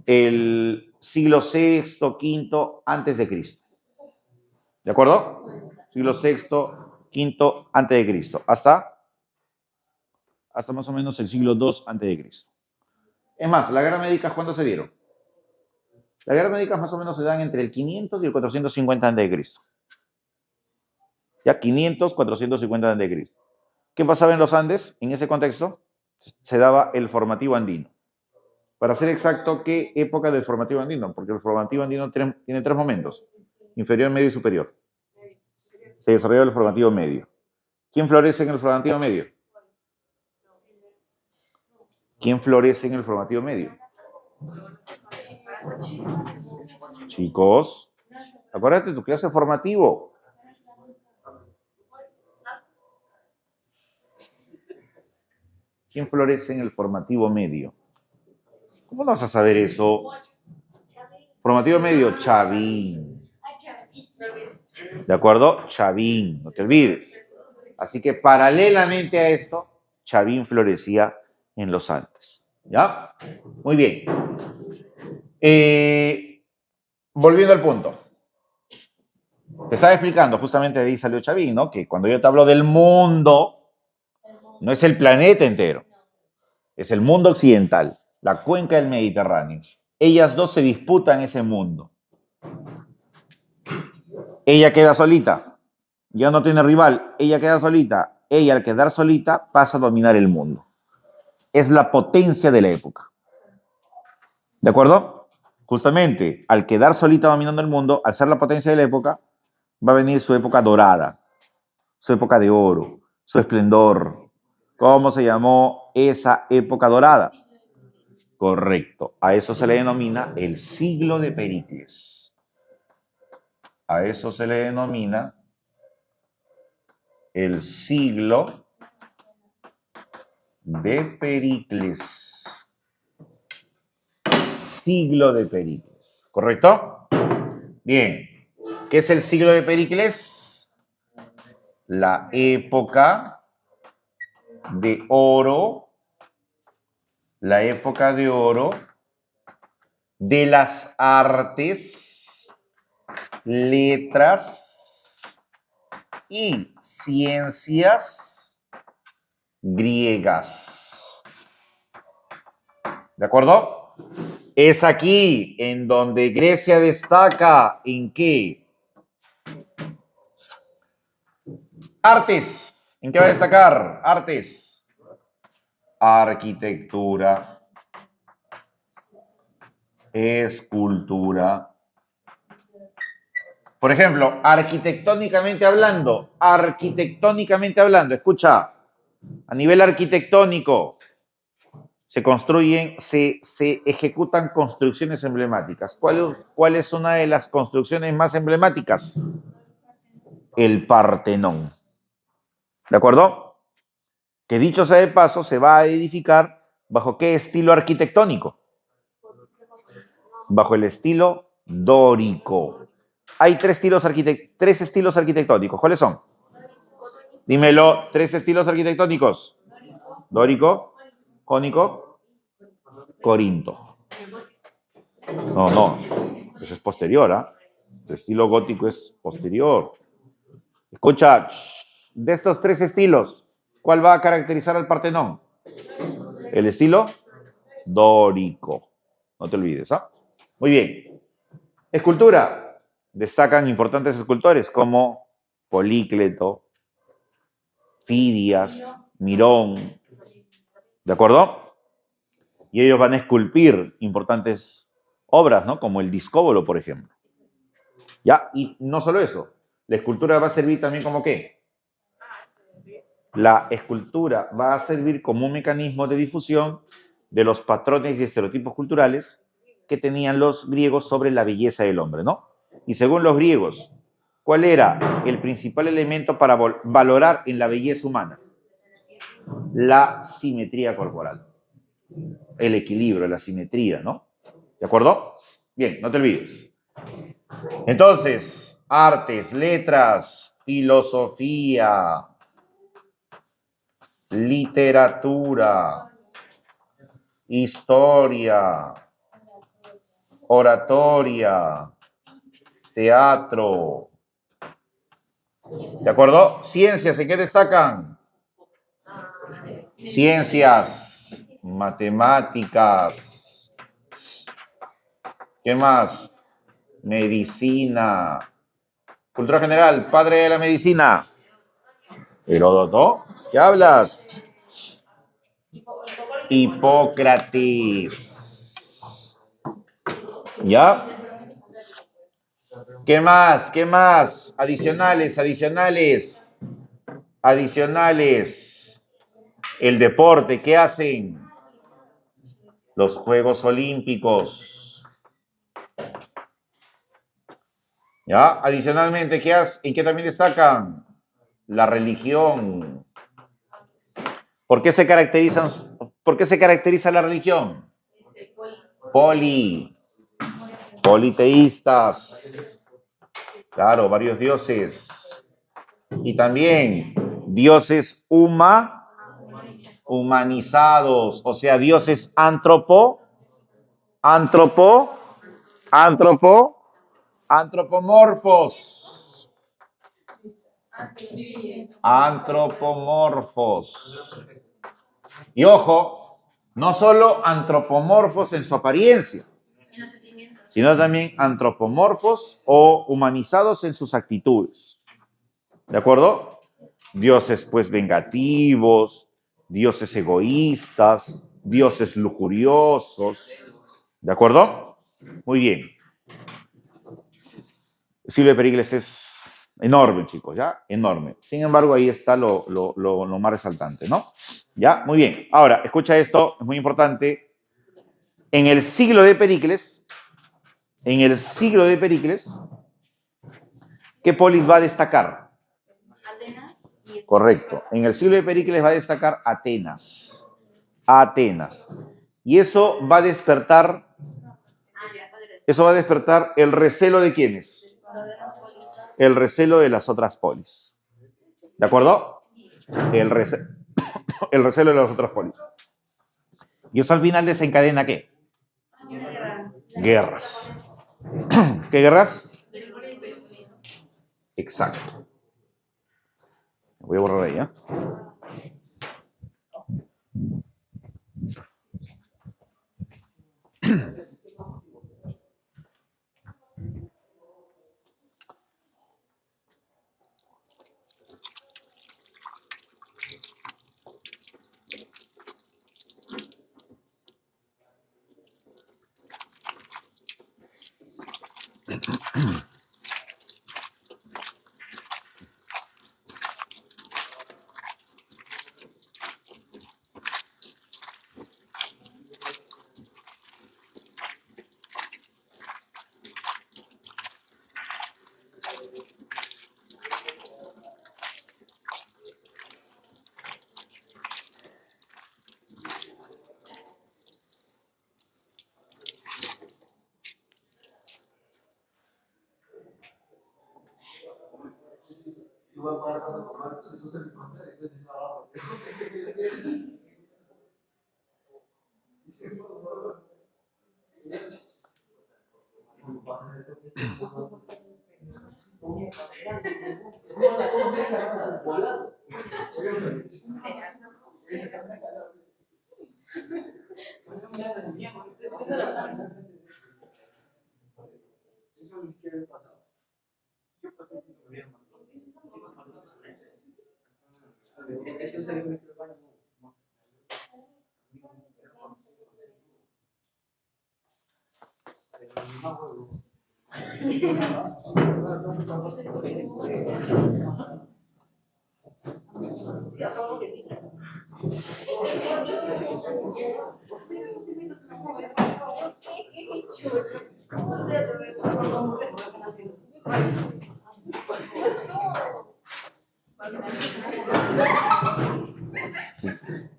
el siglo VI, V antes de Cristo. ¿De acuerdo? Siglo VI, V antes de Cristo. Hasta más o menos el siglo II antes de Cristo. Es más, ¿la guerra médica cuándo se dieron? Las guerras médicas más o menos se dan entre el 500 y el 450 a.C. Ya 500, 450 a.C. ¿Qué pasaba en los Andes? En ese contexto se daba el formativo andino. Para ser exacto, ¿qué época del formativo andino? Porque el formativo andino tiene tres momentos: inferior, medio y superior. Se desarrolla el formativo medio. ¿Quién florece en el formativo medio? ¿Quién florece en el formativo medio? Chicos, acuérdate de tu clase formativo. ¿Quién florece en el formativo medio? ¿Cómo no vas a saber eso? Formativo medio, Chavín. ¿De acuerdo? Chavín, no te olvides. Así que paralelamente a esto, Chavín florecía en los Andes. ¿Ya? Muy bien. Volviendo al punto. Te estaba explicando, justamente de ahí salió Chavín, ¿no? Que cuando yo te hablo del mundo, no es el planeta entero, es el mundo occidental, la cuenca del Mediterráneo. Ellas dos se disputan ese mundo. Ella queda solita, ya no tiene rival, ella queda solita. Ella, al quedar solita, pasa a dominar el mundo. Es la potencia de la época. ¿De acuerdo? Justamente, al quedar solita dominando el mundo, al ser la potencia de la época, va a venir su época dorada, su época de oro, su esplendor. ¿Cómo se llamó esa época dorada? Correcto. A eso se le denomina el siglo de Pericles. A eso se le denomina el siglo de Pericles. Siglo de Pericles. ¿Correcto? Bien. ¿Qué es el siglo de Pericles? La época de oro. La época de oro de las artes, letras y ciencias griegas. ¿De acuerdo? Es aquí en donde Grecia destaca en qué. Artes. ¿En qué va a destacar? Artes. Arquitectura. Escultura. Por ejemplo, arquitectónicamente hablando, escucha, a nivel arquitectónico se construyen, se ejecutan construcciones emblemáticas. ¿Cuál es una de las construcciones más emblemáticas? El Partenón. ¿De acuerdo? Que dicho sea de paso, se va a edificar ¿bajo qué estilo arquitectónico? Bajo el estilo dórico. Hay tres estilos arquitectónicos. ¿Cuáles son? Dímelo, tres estilos arquitectónicos. Dórico, jónico, corinto. No, eso es posterior, ¿ah? El estilo gótico es posterior. Escucha, de estos tres estilos, ¿cuál va a caracterizar al Partenón? El estilo dórico. No te olvides, ¿ah? Muy bien. Escultura. Destacan importantes escultores como Polícleto, Fidias, Mirón. ¿De acuerdo? Y ellos van a esculpir importantes obras, ¿no? Como el Discóbolo, por ejemplo. ¿Ya? Y no solo eso. La escultura va a servir también como ¿qué? La escultura va a servir como un mecanismo de difusión de los patrones y estereotipos culturales que tenían los griegos sobre la belleza del hombre, ¿no? Y según los griegos, ¿cuál era el principal elemento para valorar en la belleza humana? La simetría corporal. El equilibrio, la simetría, ¿no? ¿De acuerdo? Bien, no te olvides. Entonces, artes, letras, filosofía, literatura, historia, oratoria, teatro. ¿De acuerdo? Ciencias, ¿en qué destacan? Ciencias, matemáticas. ¿Qué más? Medicina. Cultura general, padre de la medicina. Heródoto. ¿Qué hablas? Hipócrates. ¿Ya? ¿Qué más? ¿Qué más? Adicionales. El deporte, ¿qué hacen? Los Juegos Olímpicos. ¿Ya? Adicionalmente, ¿en qué también destacan? La religión. ¿Por qué se caracteriza la religión? Politeístas. Claro, varios dioses. Y también dioses humanizados, o sea, dioses antropomorfos. Y ojo, no solo antropomorfos en su apariencia, sino también antropomorfos o humanizados en sus actitudes. ¿De acuerdo? Dioses pues vengativos, dioses egoístas, dioses lujuriosos. ¿De acuerdo? Muy bien. El siglo de Pericles es enorme, chicos, ¿ya? Enorme. Sin embargo, ahí está lo más resaltante, ¿no? ¿Ya? Muy bien. Ahora, escucha esto, es muy importante. En el siglo de Pericles, ¿qué polis va a destacar? Atenas. Correcto. En el siglo de Pericles va a destacar Atenas. Y eso va a despertar Eso va a despertar el recelo de ¿quiénes? El recelo de las otras polis. ¿De acuerdo? El recelo de las otras polis. Y eso al final desencadena ¿qué? Guerras. ¿Qué guerras? Exacto. Voy a borrar ahí, ¿eh?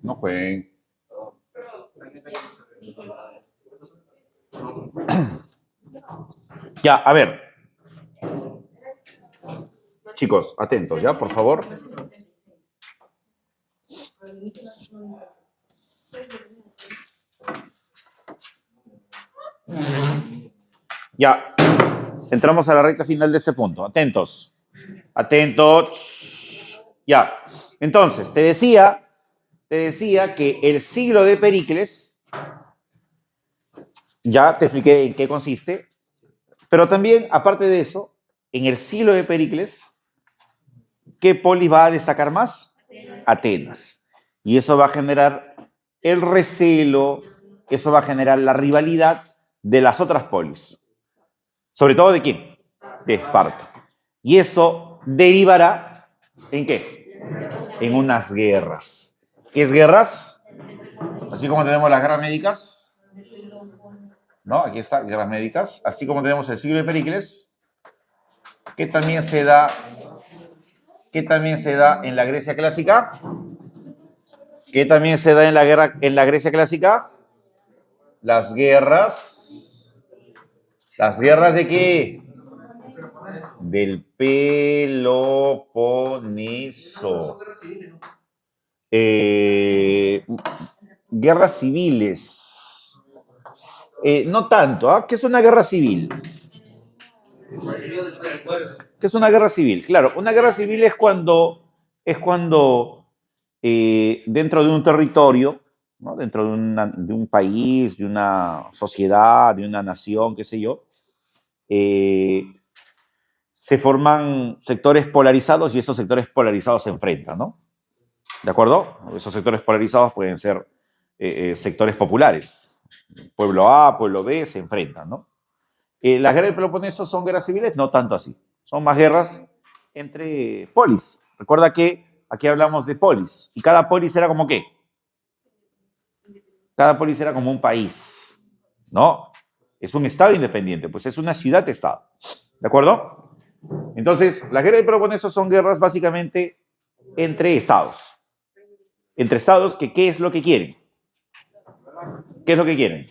No jueguen. Ya, a ver. Chicos, atentos, ¿ya? Por favor. Ya. Entramos a la recta final de este punto. Atentos. Atentos. Ya. Entonces, te decía que el siglo de Pericles, ya te expliqué en qué consiste, pero también, aparte de eso, en el siglo de Pericles, ¿qué polis va a destacar más? Atenas. Y eso va a generar el recelo, eso va a generar la rivalidad de las otras polis. ¿Sobre todo de quién? De Esparta. Y eso derivará ¿en qué? En unas guerras. ¿Qué es guerras? Así como tenemos las guerras médicas, ¿no? Aquí está, guerras médicas. Así como tenemos el siglo de Pericles, que también se da en la Grecia clásica. ¿Qué también se da en la Grecia clásica? Las guerras. ¿Las guerras de qué? Del Peloponeso. Guerras civiles. No tanto, ¿ah? ¿Qué es una guerra civil? ¿Qué es una guerra civil? Claro, una guerra civil es cuando dentro de un territorio, ¿no? Dentro de un país, de una sociedad, de una nación, qué sé yo, se forman sectores polarizados y esos sectores polarizados se enfrentan, ¿no? ¿De acuerdo? Esos sectores polarizados pueden ser sectores populares. Pueblo A, pueblo B se enfrentan, ¿no? Las guerras del Peloponeso son guerras civiles, no tanto así. Son más guerras entre polis. Recuerda que aquí hablamos de polis. ¿Y cada polis era como qué? Cada polis era como un país, ¿no? Es un estado independiente, pues es una ciudad-estado. ¿De acuerdo? Entonces, las guerras del Peloponeso son guerras básicamente entre estados. Entre estados que, ¿qué es lo que quieren? ¿Qué es lo que quieren?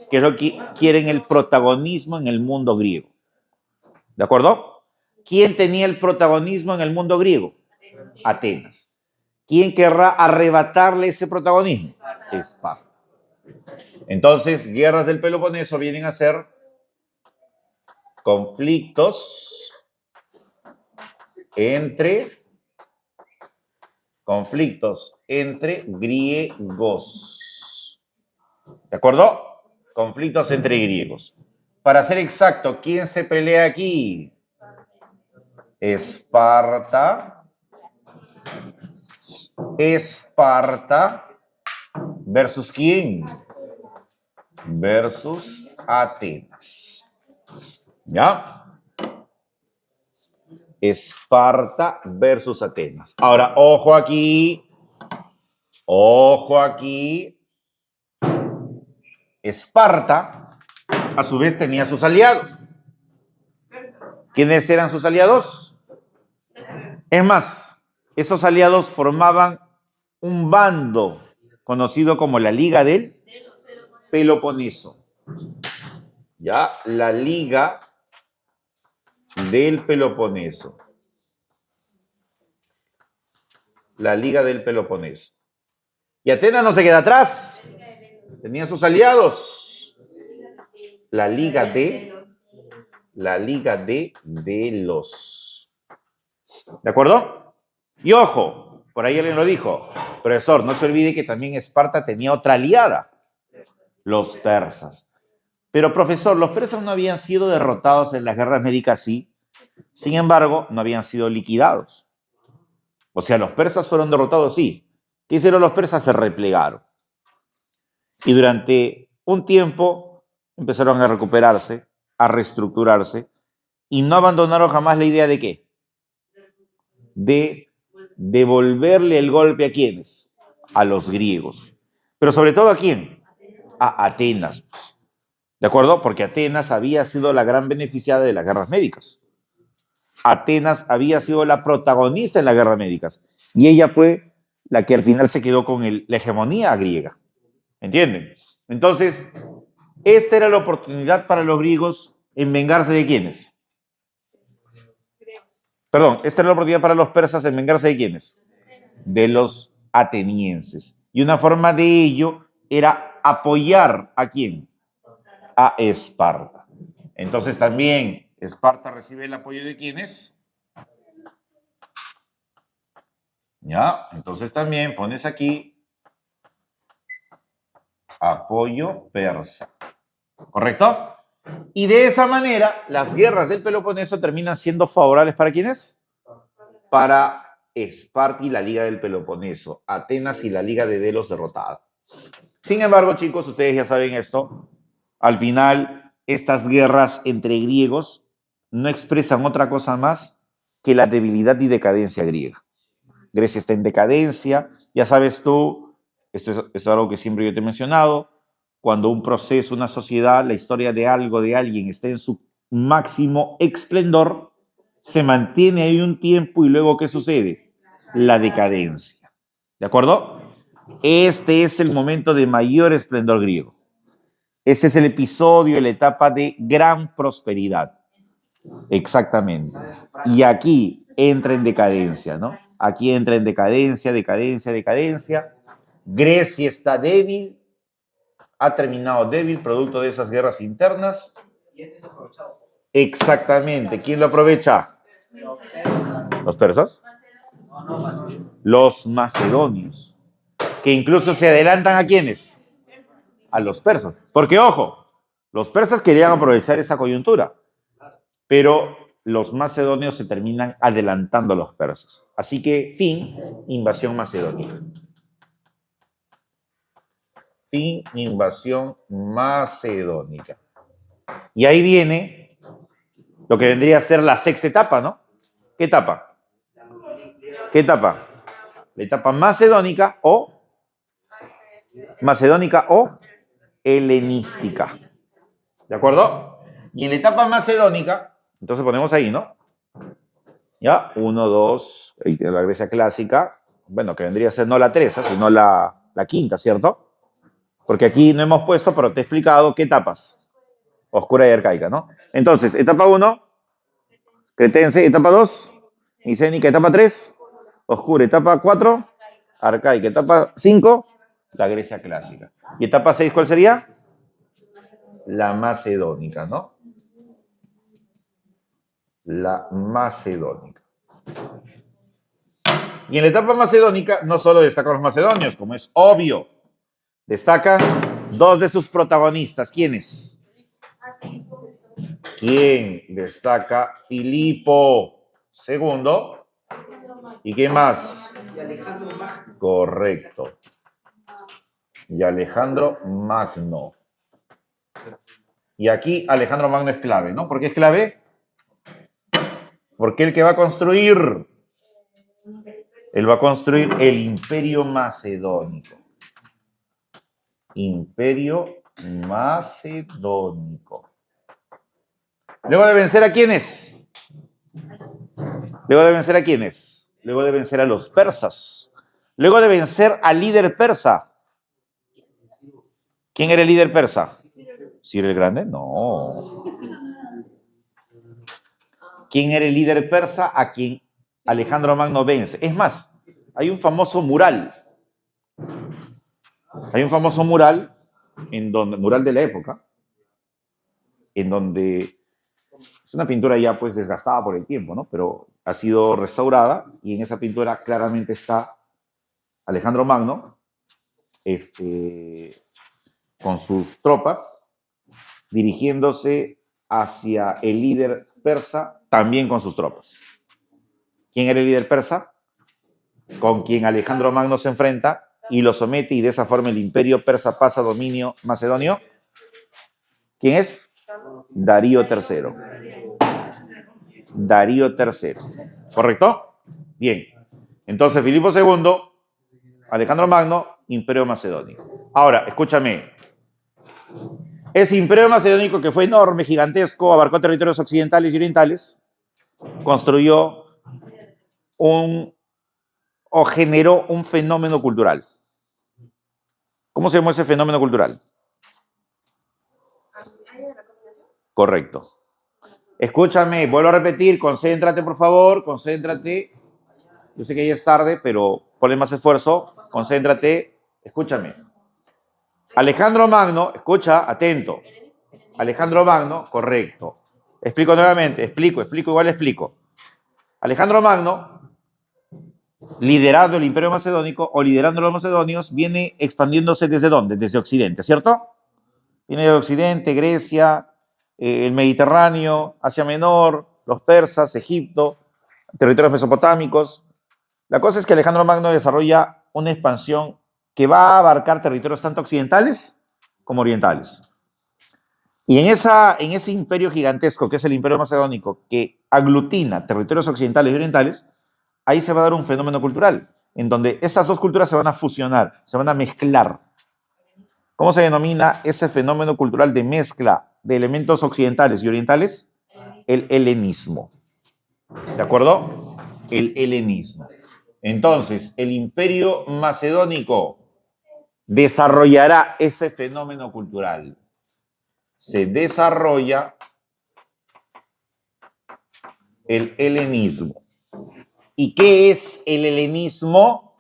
que es lo que quieren el protagonismo en el mundo griego. ¿De acuerdo? ¿Quién tenía el protagonismo en el mundo griego? Atenas. ¿Quién querrá arrebatarle ese protagonismo? Esparta. Entonces, guerras del Peloponeso vienen a ser conflictos entre griegos. ¿De acuerdo? Conflictos entre griegos. Para ser exacto, ¿quién se pelea aquí? Esparta. Esparta. ¿Versus quién? Versus Atenas. ¿Ya? Esparta versus Atenas. Ahora, ojo aquí. Ojo aquí. Esparta, a su vez, tenía sus aliados. ¿Quiénes eran sus aliados? Es más, esos aliados formaban un bando conocido como la Liga del Peloponeso. ¿Ya? La Liga del Peloponeso. La Liga del Peloponeso. Y Atenas no se queda atrás. Tenía sus aliados. La Liga de Delos. ¿De acuerdo? Y ojo, por ahí alguien lo dijo, profesor, no se olvide que también Esparta tenía otra aliada, los persas. Pero profesor, los persas no habían sido derrotados en las guerras médicas, sí. Sin embargo, no habían sido liquidados. O sea, los persas fueron derrotados, sí. ¿Qué hicieron los persas? Se replegaron. Y durante un tiempo empezaron a recuperarse, a reestructurarse, y no abandonaron jamás la idea de ¿qué? De devolverle el golpe a quiénes, a los griegos. Pero sobre todo ¿a quién? A Atenas. ¿De acuerdo? Porque Atenas había sido la gran beneficiada de las guerras médicas. Atenas había sido la protagonista en las guerras médicas. Y ella fue la que al final se quedó con la hegemonía griega. ¿Entienden? Entonces, esta era la oportunidad para los griegos en vengarse de quiénes. Perdón, esta era la oportunidad para los persas en vengarse de quiénes. De los atenienses. Y una forma de ello era apoyar ¿a quién? A Esparta. Entonces también Esparta recibe el apoyo de quiénes. ¿Ya? Entonces también pones aquí apoyo persa. ¿Correcto? Y de esa manera, las guerras del Peloponeso terminan siendo favorables ¿para quiénes? Para Esparta y la Liga del Peloponeso, Atenas y la Liga de Delos derrotada. Sin embargo, chicos, ustedes ya saben esto, al final estas guerras entre griegos no expresan otra cosa más que la debilidad y decadencia griega. Grecia está en decadencia, ya sabes tú, esto es algo que siempre yo te he mencionado, cuando un proceso, una sociedad, la historia de algo, de alguien está en su máximo esplendor, se mantiene ahí un tiempo y luego ¿qué sucede? La decadencia. ¿De acuerdo? Este es el momento de mayor esplendor griego. Este es el episodio, la etapa de gran prosperidad. Exactamente. Y aquí entra en decadencia, ¿no? Aquí entra en decadencia, decadencia, decadencia. Grecia está débil, ha terminado débil producto de esas guerras internas. Exactamente. ¿Quién lo aprovecha? ¿Los persas? Los macedonios. Que incluso se adelantan ¿a quiénes? A los persas. Porque, ojo, los persas querían aprovechar esa coyuntura, pero los macedonios se terminan adelantando a los persas. Así que, fin, invasión macedónica. Fin, invasión macedónica. Y ahí viene lo que vendría a ser la sexta etapa, ¿no? ¿Qué etapa? ¿Qué etapa? La etapa macedónica o helenística. ¿De acuerdo? Y en la etapa macedónica, entonces ponemos ahí, ¿no? Ya, 1, 2, ahí tiene la Grecia clásica, bueno, que vendría a ser no la 3, sino la quinta, ¿cierto? Porque aquí no hemos puesto, pero te he explicado qué etapas. Oscura y arcaica, ¿no? Entonces, etapa 1, cretense. Etapa 2, micénica. Etapa 3, oscura. Etapa 4, arcaica. Etapa 5, la Grecia clásica. Y etapa 6, ¿cuál sería? La macedónica, ¿no? La macedónica. Y en la etapa macedónica no solo destacan los macedonios, como es obvio, destacan dos de sus protagonistas. ¿Quiénes? ¿Quién destaca? Filipo II. ¿Y quién más? Correcto. Y Alejandro Magno. Y aquí Alejandro Magno es clave, ¿no? ¿Por qué es clave? Porque el que va a construir, él va a construir el Imperio Macedónico. Imperio Macedónico. Luego de vencer a quiénes? Luego de vencer a quiénes? Luego de vencer a los persas. Luego de vencer al líder persa. ¿Quién era el líder persa? ¿Ciro el Grande? No. ¿Quién era el líder persa a quien Alejandro Magno vence? Es más, hay un famoso mural. Hay un famoso mural, mural de la época, en donde es una pintura ya pues desgastada por el tiempo, ¿no? Pero ha sido restaurada y en esa pintura claramente está Alejandro Magno con sus tropas dirigiéndose hacia el líder persa también con sus tropas. ¿Quién era el líder persa? Con quien Alejandro Magno se enfrenta y lo somete y de esa forma el imperio persa pasa a dominio macedonio. ¿Quién es? Darío III. Darío III. ¿Correcto? Bien. Entonces, Filipo II, Alejandro Magno, Imperio Macedónico. Ahora, escúchame. Ese Imperio Macedónico, que fue enorme, gigantesco, abarcó territorios occidentales y orientales, construyó o generó un fenómeno cultural. ¿Cómo se llamó ese fenómeno cultural? Correcto. Escúchame, vuelvo a repetir, concéntrate, por favor, concéntrate. Yo sé que ya es tarde, pero ponle más esfuerzo, concéntrate, escúchame. Alejandro Magno, escucha, atento. Alejandro Magno, correcto. Explico nuevamente, explico, igual explico. Alejandro Magno, liderando el Imperio Macedónico o liderando a los macedonios, viene expandiéndose ¿desde dónde? Desde Occidente, ¿cierto? Viene de Occidente, Grecia, el Mediterráneo, Asia Menor, los persas, Egipto, territorios mesopotámicos. La cosa es que Alejandro Magno desarrolla una expansión que va a abarcar territorios tanto occidentales como orientales. Y en ese imperio gigantesco que es el Imperio Macedónico, que aglutina territorios occidentales y orientales, ahí se va a dar un fenómeno cultural, en donde estas dos culturas se van a fusionar, se van a mezclar. ¿Cómo se denomina ese fenómeno cultural de mezcla de elementos occidentales y orientales? El helenismo. ¿De acuerdo? El helenismo. Entonces, el Imperio Macedónico desarrollará ese fenómeno cultural. Se desarrolla el helenismo. ¿Y qué es el helenismo?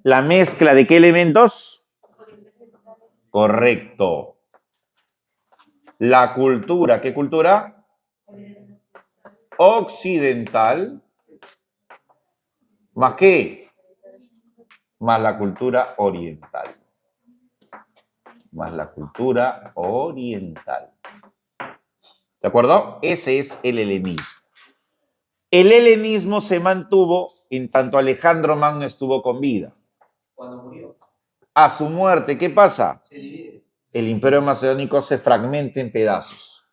¿La mezcla de qué elementos? Correcto. La cultura, ¿qué cultura? Occidental. ¿Más qué? Más la cultura oriental. Más la cultura oriental. ¿De acuerdo? Ese es el helenismo. El helenismo se mantuvo en tanto Alejandro Magno estuvo con vida. Cuando murió. A su muerte, ¿qué pasa? El Imperio Macedónico se fragmenta en pedazos.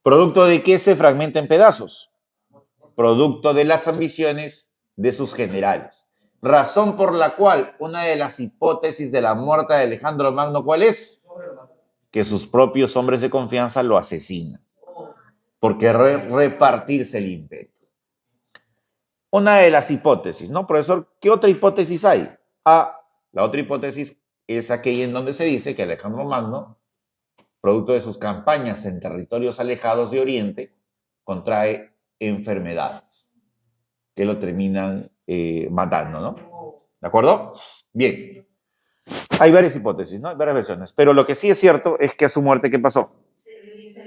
¿Producto de qué se fragmenta en pedazos? Producto de las ambiciones de sus generales. Razón por la cual una de las hipótesis de la muerte de Alejandro Magno, ¿cuál es? Que sus propios hombres de confianza lo asesinan. Porque repartirse el imperio. Una de las hipótesis, ¿no, profesor? ¿Qué otra hipótesis hay? La otra hipótesis es aquella en donde se dice que Alejandro Magno, producto de sus campañas en territorios alejados de Oriente, contrae enfermedades que lo terminan matando, ¿no? ¿De acuerdo? Bien. Hay varias hipótesis, ¿no? Hay varias versiones. Pero lo que sí es cierto es que a su muerte, ¿qué pasó?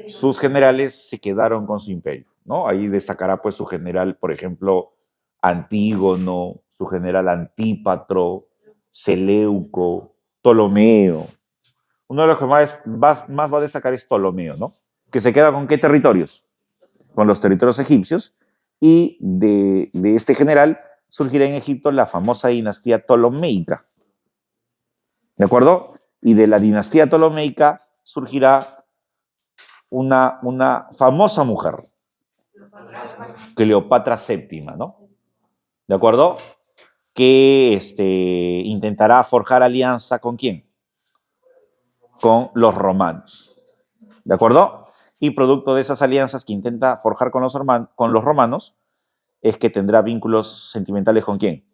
Sus generales se quedaron con su imperio, ¿no? Ahí destacará pues su general, por ejemplo, Antígono, su general Antípatro, Seleuco, Ptolomeo. Uno de los que más va a destacar es Ptolomeo, ¿no? Que se queda con qué territorios? Con los territorios egipcios, y de este general surgirá en Egipto la famosa dinastía ptolomeica, ¿de acuerdo? Y de la dinastía ptolomeica surgirá una famosa mujer, Cleopatra VII, ¿no? ¿De acuerdo? Que intentará forjar alianza ¿con quién? Con los romanos, ¿de acuerdo? Y producto de esas alianzas que intenta forjar con los romanos, es que tendrá vínculos sentimentales ¿con quién?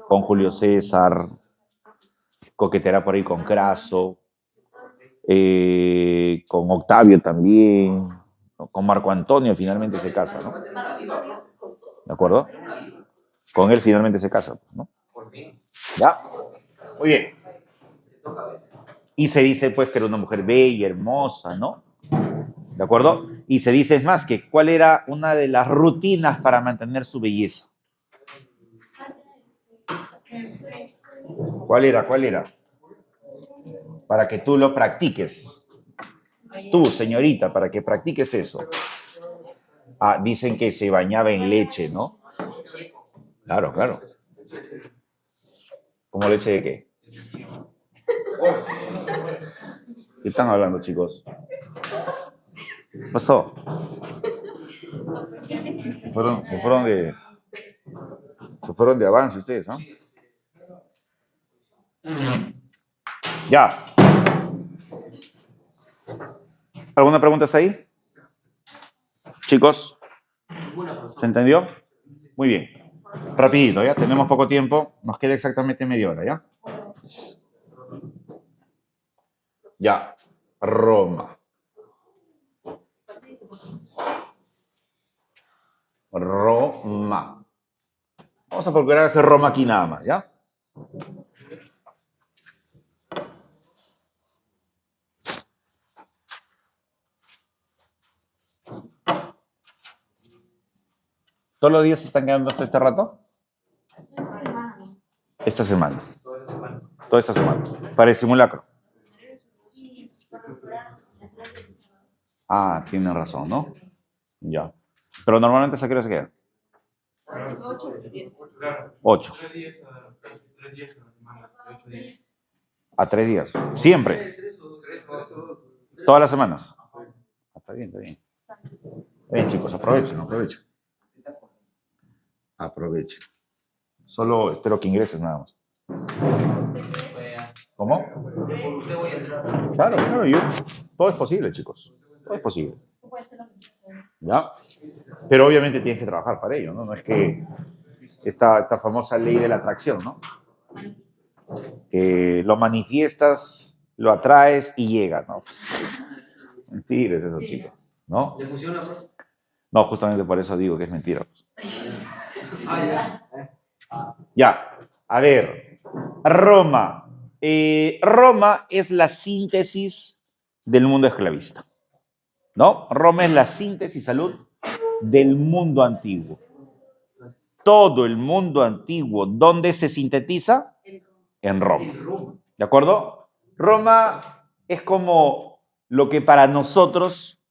Con Julio César, coqueteará por ahí con Craso, con Octavio también, ¿no? Con Marco Antonio finalmente se casa, ¿no? ¿De acuerdo? Con él finalmente se casa, ¿no? ¿Ya? Muy bien. Y se dice pues que era una mujer bella, hermosa, ¿no? ¿De acuerdo? Y se dice, es más, que cuál era una de las rutinas para mantener su belleza. ¿Cuál era? ¿Cuál era? Para que tú lo practiques. Tú, señorita, para que practiques eso. Ah, dicen que se bañaba en leche, ¿no? Claro, claro. ¿Cómo leche de qué? ¿Qué están hablando, chicos? ¿Qué pasó? Se fueron de avance ustedes, ¿no? Ya. ¿Alguna pregunta hasta ahí? Chicos, ¿se entendió? Muy bien. Rapidito, ¿ya? Tenemos poco tiempo. Nos queda exactamente media hora, ¿ya? Ya. Roma. Roma. Vamos a procurar hacer Roma aquí nada más, ¿ya? ¿Todos los días se están quedando hasta este rato? Esta semana. Toda esta semana. Para el simulacro. Ah, tiene razón, ¿no? Ya. Pero normalmente ¿a qué hora se queda? 8. A 3 días. Siempre. Todas las semanas. Está bien, está bien. Bien, chicos, aprovechen, aprovechen. Aprovechen. Solo espero que ingreses nada más. ¿Cómo? Claro, claro, todo es posible, chicos. Todo es posible. ¿Ya? Pero obviamente tienes que trabajar para ello, ¿no? No es que esta famosa ley de la atracción, ¿no? Que lo manifiestas, lo atraes y llega, ¿no? Mentira es eso, chicos, ¿no? ¿Le funciona, bro? No, justamente por eso digo que es mentira. Ya, a ver, Roma. Roma es la síntesis del mundo esclavista, ¿no? Roma es la síntesis, salud, del mundo antiguo. Todo el mundo antiguo, ¿dónde se sintetiza? En Roma. ¿De acuerdo? Roma es como lo que para nosotros,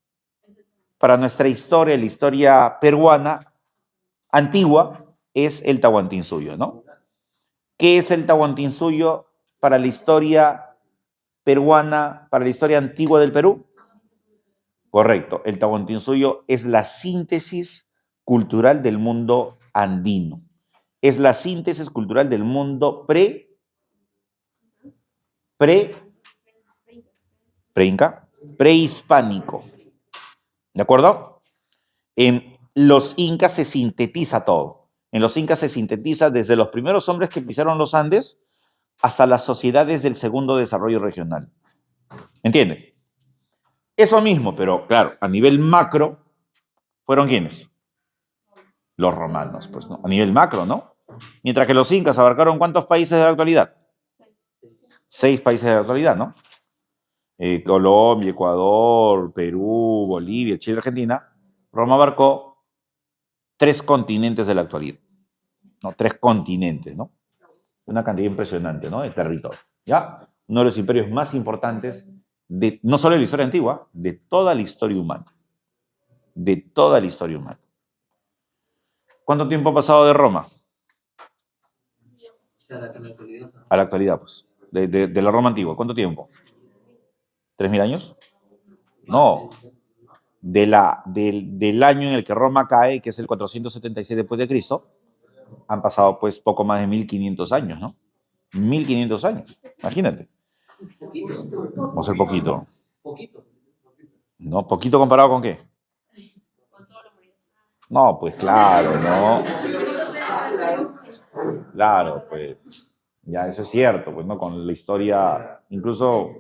para nuestra historia, la historia peruana antigua, es el Tahuantinsuyo, ¿no? ¿Qué es el Tahuantinsuyo para la historia peruana, para la historia antigua del Perú? Correcto, el Tahuantinsuyo es la síntesis cultural del mundo andino. Es la síntesis cultural del mundo pre-inca, prehispánico. ¿De acuerdo? En los incas se sintetiza todo. En los incas se sintetiza desde los primeros hombres que pisaron los Andes hasta las sociedades del segundo desarrollo regional. ¿Entiende? Eso mismo, pero claro, a nivel macro, ¿fueron quiénes? Los romanos, pues, ¿no? A nivel macro, ¿no? Mientras que los incas abarcaron ¿cuántos países de la actualidad? 6 países de la actualidad, ¿no? Colombia, Ecuador, Perú, Bolivia, Chile, Argentina. Roma abarcó 3 continentes de la actualidad, ¿no? 3 continentes, ¿no? Una cantidad impresionante, ¿no? De territorio, ¿ya? Uno de los imperios más importantes, de, no solo de la historia antigua, de toda la historia humana. De toda la historia humana. ¿Cuánto tiempo ha pasado de Roma? A la actualidad, pues. De la Roma antigua. ¿Cuánto tiempo? ¿3.000 años? No. Del año en el que Roma cae, que es el 476 después de Cristo, han pasado pues poco más de 1.500 años, ¿no? 1.500 años, imagínate. Vamos a ser poquito. ¿No? ¿Poquito comparado con qué? No, pues claro, ¿no? Claro, pues ya eso es cierto, pues no, con la historia, incluso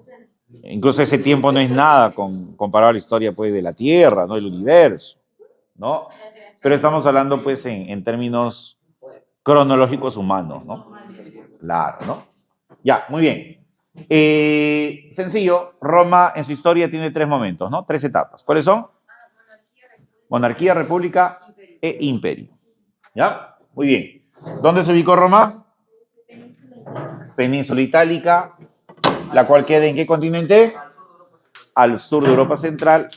ese tiempo no es nada comparado a la historia pues de la Tierra, ¿no? Del universo, ¿no? Pero estamos hablando pues en términos cronológicos humanos, ¿no? Claro, ¿no? Ya, muy bien. Sencillo, Roma en su historia tiene 3 momentos, ¿no? 3 etapas. ¿Cuáles son? Monarquía, república e imperio. ¿Ya? Muy bien. ¿Dónde se ubicó Roma? Península Itálica, la cual queda ¿en qué continente? Al sur de Europa Central,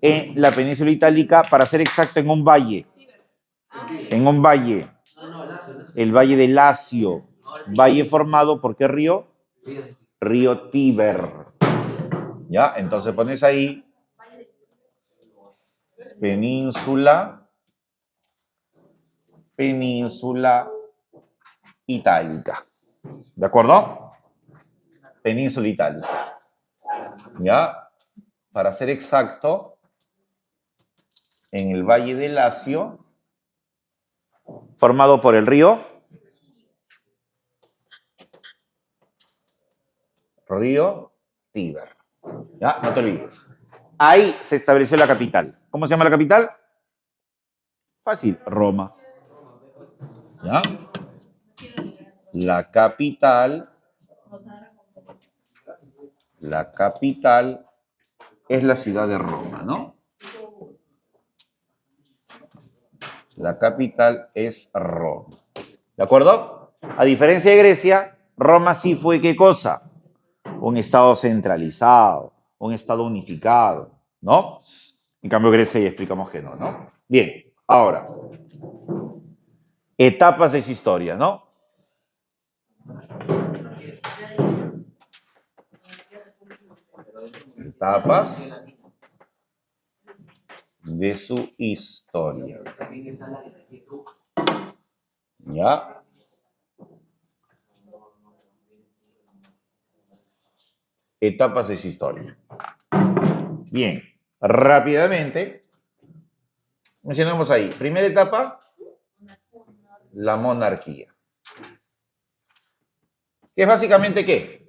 en la península Itálica, para ser exacto, en un valle. En un valle. El valle de Lacio. Valle formado por ¿qué río? Río Tíber. ¿Ya? Entonces pones ahí península Itálica. ¿De acuerdo? Península Itálica. ¿Ya? Para ser exacto, en el Valle de Lacio, formado por el río Tíber. ¿Ya? No te olvides. Ahí se estableció la capital. ¿Cómo se llama la capital? Fácil, Roma. ¿Ya? La capital es la ciudad de Roma, ¿no? La capital es Roma. ¿De acuerdo? A diferencia de Grecia, Roma sí fue ¿qué cosa? Un estado centralizado, un estado unificado, ¿no? En cambio, Grecia ya explicamos que no, ¿no? Bien, ahora, etapas de esa historia, ¿no? Etapas de su historia. ¿Ya? Etapas de su historia. Bien, rápidamente, mencionamos ahí. Primera etapa, la monarquía. ¿Qué es básicamente qué?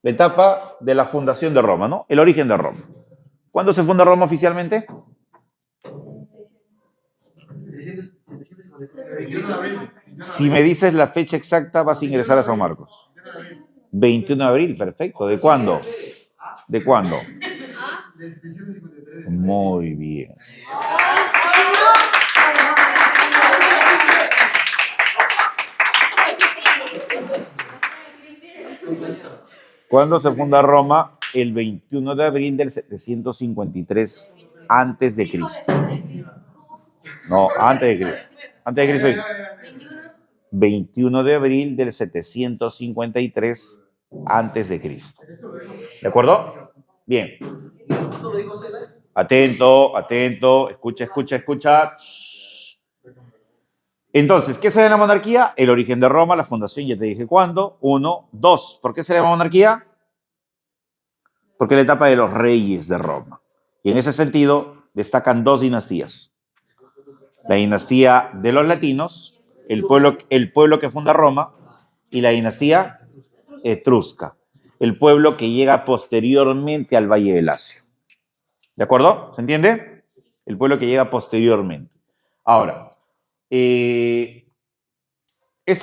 La etapa de la fundación de Roma, ¿no? El origen de Roma. ¿Cuándo se funda Roma oficialmente? 21 de abril. Si me dices la fecha exacta, vas a ingresar a San Marcos. 21 de abril, perfecto. ¿De cuándo? ¿De cuándo? Muy bien. ¿Cuándo se funda Roma? El 21 de abril del 753 antes de Cristo. No, antes de Cristo. Antes de Cristo. 21 de abril del 753 antes de Cristo. ¿De acuerdo? Bien. Atento, atento, escucha. Entonces, ¿qué será la monarquía? El origen de Roma, la fundación, ya te dije cuándo. 1, 2. ¿Por qué será la monarquía? Porque es la etapa de los reyes de Roma. Y en ese sentido, destacan 2 dinastías. La dinastía de los latinos, el pueblo que funda Roma, y la dinastía etrusca. El pueblo que llega posteriormente al Valle del Lacio. ¿De acuerdo? ¿Se entiende? El pueblo que llega posteriormente. Ahora, estos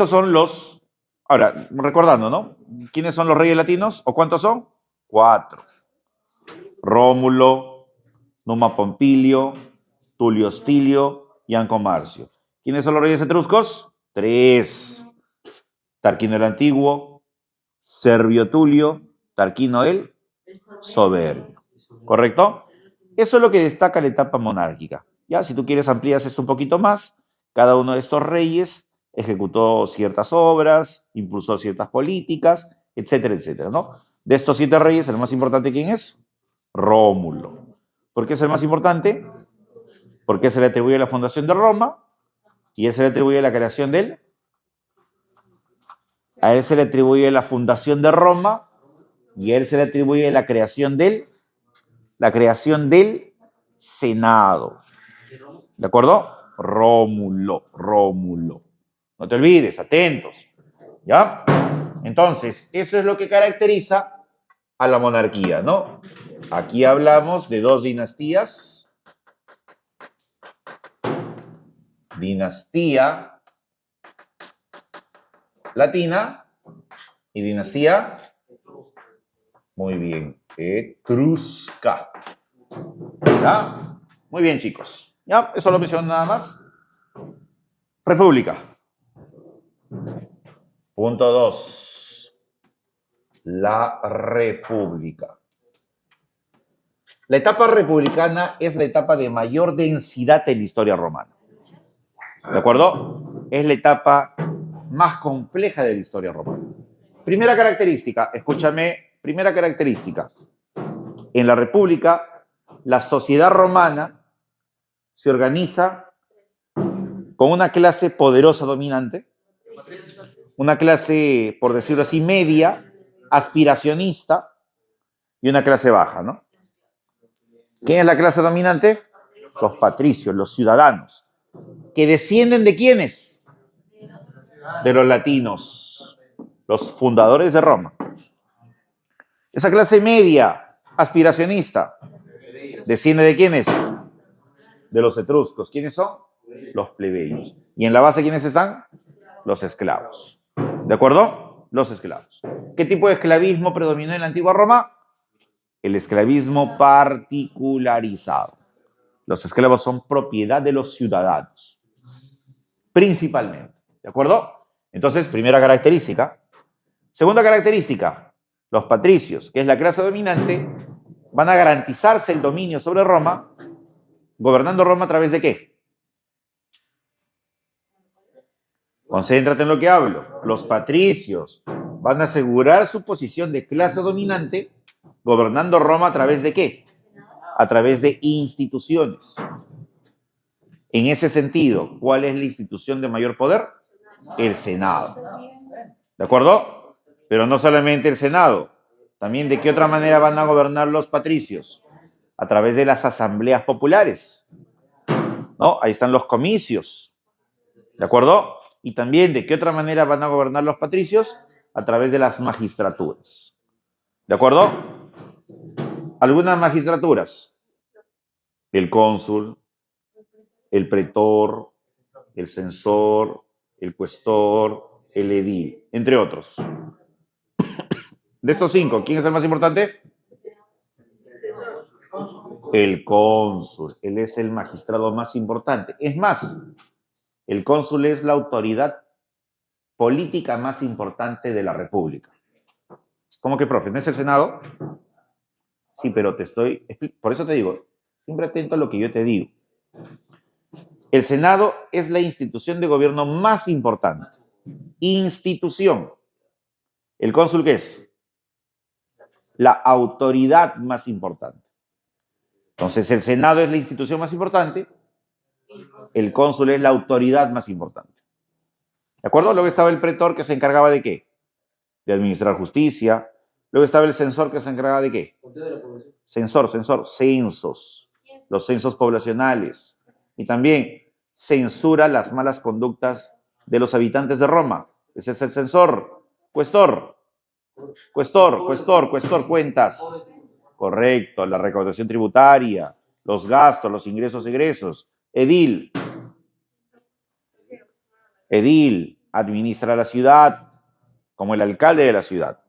son los... Ahora, recordando, ¿no? ¿Quiénes son los reyes latinos? ¿O cuántos son? 4. Rómulo, Numa Pompilio, Tulio Hostilio y Anco Marcio. ¿Quiénes son los reyes etruscos? 3. Tarquino el Antiguo, Servio Tulio, Tarquino el Soberbio. ¿Correcto? Eso es lo que destaca la etapa monárquica. Ya, si tú quieres amplías esto un poquito más, cada uno de estos reyes ejecutó ciertas obras, impulsó ciertas políticas, etcétera, etcétera, ¿no? De estos 7 reyes, el más importante, ¿quién es? Rómulo. ¿Por qué es el más importante? Porque se le atribuye la fundación de Roma y él se le atribuye la creación de él. A él se le atribuye la fundación de Roma y a él se le atribuye la creación del Senado. ¿De acuerdo? Rómulo. No te olvides, atentos. ¿Ya? Entonces, eso es lo que caracteriza a la monarquía, ¿no? Aquí hablamos de 2 dinastías. Dinastía latina y dinastía, muy bien, etrusca. ¿Ya? Muy bien, chicos. ¿Ya? Eso lo menciono nada más. República. Punto 2. La república. La etapa republicana es la etapa de mayor densidad en la historia romana. ¿De acuerdo? Es la etapa más compleja de la historia romana. Primera característica, escúchame, primera característica. En la república, la sociedad romana se organiza con una clase poderosa dominante, una clase, por decirlo así, media, aspiracionista y una clase baja, ¿no? ¿Quién es la clase dominante? Los patricios, los ciudadanos, que descienden de ¿quiénes? De los latinos, los fundadores de Roma. Esa clase media, aspiracionista, desciende de ¿quiénes? De los etruscos. ¿Quiénes son? Los plebeyos. ¿Y en la base quiénes están? Los esclavos. ¿De acuerdo? Los esclavos. ¿Qué tipo de esclavismo predominó en la antigua Roma? El esclavismo particularizado. Los esclavos son propiedad de los ciudadanos, principalmente. ¿De acuerdo? Entonces, primera característica. Segunda característica, los patricios, que es la clase dominante, van a garantizarse el dominio sobre Roma, gobernando Roma a través de ¿qué? Concéntrate en lo que hablo. Los patricios van a asegurar su posición de clase dominante, gobernando Roma a través de ¿qué? A través de instituciones. En ese sentido, ¿cuál es la institución de mayor poder? El Senado. ¿De acuerdo? Pero no solamente el Senado, también de qué otra manera van a gobernar los patricios. A través de las asambleas populares. ¿No? Ahí están los comicios. ¿De acuerdo? Y también de qué otra manera van a gobernar los patricios. A través de las magistraturas. ¿De acuerdo? Algunas magistraturas. El cónsul, el pretor, el censor, el cuestor, el edil, entre otros. De estos 5, ¿quién es el más importante? El cónsul. Él es el magistrado más importante. Es más, el cónsul es la autoridad política más importante de la República. ¿Cómo que, profe? ¿No es el Senado? Sí, pero por eso te digo, siempre atento a lo que yo te digo. El Senado es la institución de gobierno más importante. Institución. ¿El cónsul qué es? La autoridad más importante. Entonces, el Senado es la institución más importante, el cónsul es la autoridad más importante. ¿De acuerdo? Luego estaba el pretor que se encargaba de ¿qué? De administrar justicia. Luego estaba el censor que se encargaba de ¿qué? Censos. Los censos poblacionales. Y también censura las malas conductas de los habitantes de Roma. Ese es el censor. Cuestor, cuentas. Correcto, la recaudación tributaria, los gastos, los ingresos, egresos. Edil, administra la ciudad como el alcalde de la ciudad.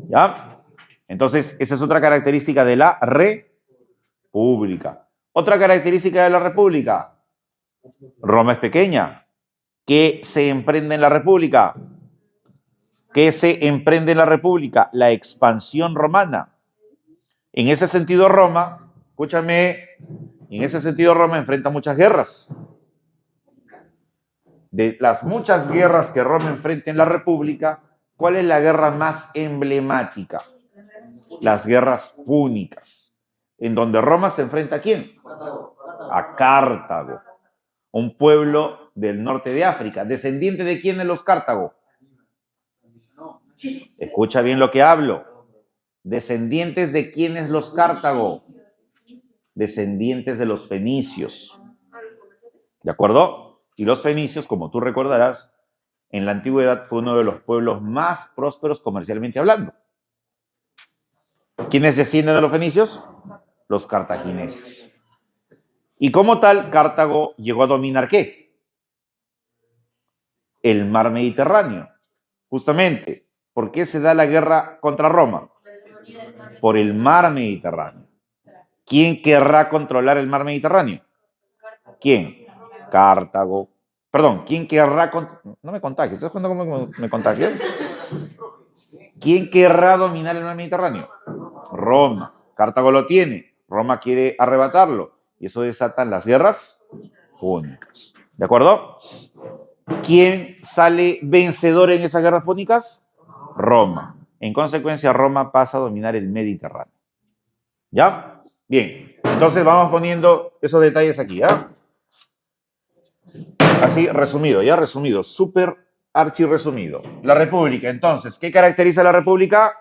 ¿Ya? Entonces, esa es otra característica de la república. Otra característica de la república. Roma es pequeña. ¿Qué se emprende en la república? ¿Qué se emprende en la república? La expansión romana. En ese sentido, Roma, escúchame, en ese sentido Roma enfrenta muchas guerras. De las muchas guerras que Roma enfrenta en la república, ¿cuál es la guerra más emblemática? Las guerras púnicas. En donde Roma se enfrenta ¿a quién? A Cartago, un pueblo del norte de África. ¿Descendiente de quién es los Cartago? Escucha bien lo que hablo. ¿Descendientes de quiénes los Cartago? Descendientes de los fenicios. ¿De acuerdo? Y los fenicios, como tú recordarás, en la antigüedad fue uno de los pueblos más prósperos comercialmente hablando. ¿Quiénes descienden de los fenicios? Los cartagineses. Y como tal, Cartago llegó a dominar ¿qué? El mar Mediterráneo. Justamente, ¿por qué se da la guerra contra Roma? Por el mar Mediterráneo. ¿Quién querrá controlar el mar Mediterráneo? ¿Quién? Cartago. Perdón, ¿quién querrá... No me contagies, ¿estás cuenta cómo me contagias? ¿Quién querrá dominar el mar Mediterráneo? Roma. Cartago lo tiene. Roma quiere arrebatarlo. Y eso desatan las guerras púnicas. ¿De acuerdo? ¿Quién sale vencedor en esas guerras púnicas? Roma. En consecuencia, Roma pasa a dominar el Mediterráneo. ¿Ya? Bien. Entonces vamos poniendo esos detalles aquí, ¿ya? Así, resumido, ya resumido. Súper archi resumido. La República, entonces, ¿qué caracteriza a la República?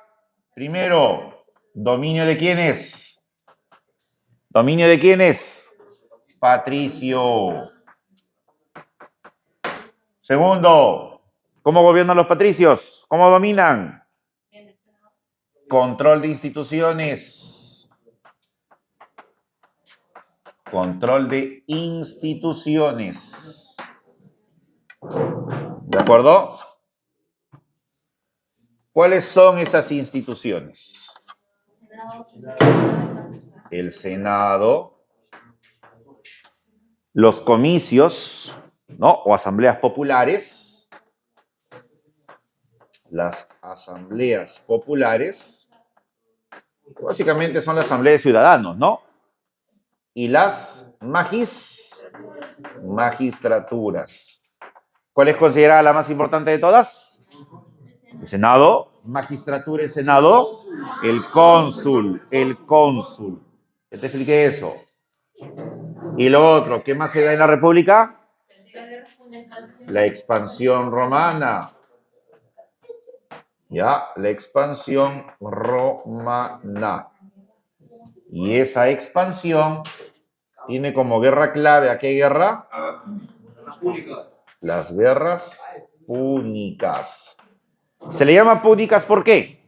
Primero, ¿dominio de quiénes? ¿Dominio de quiénes? Patricio. Segundo, ¿cómo gobiernan los patricios? ¿Cómo dominan? Control de instituciones. Control de instituciones. ¿De acuerdo? ¿Cuáles son esas instituciones? El Senado, los comicios, ¿no? O asambleas populares. Las asambleas populares, básicamente son la asamblea de ciudadanos, ¿no? Y las magistraturas. ¿Cuál es considerada la más importante de todas? El Senado. Magistratura, el Senado. El cónsul. ¿Qué te expliqué eso? Y lo otro, ¿qué más se da en la República? La expansión romana. ¿Ya? La expansión romana. Y esa expansión tiene como guerra clave, ¿a qué guerra? Las guerras púnicas. Se le llama púnicas, ¿por qué?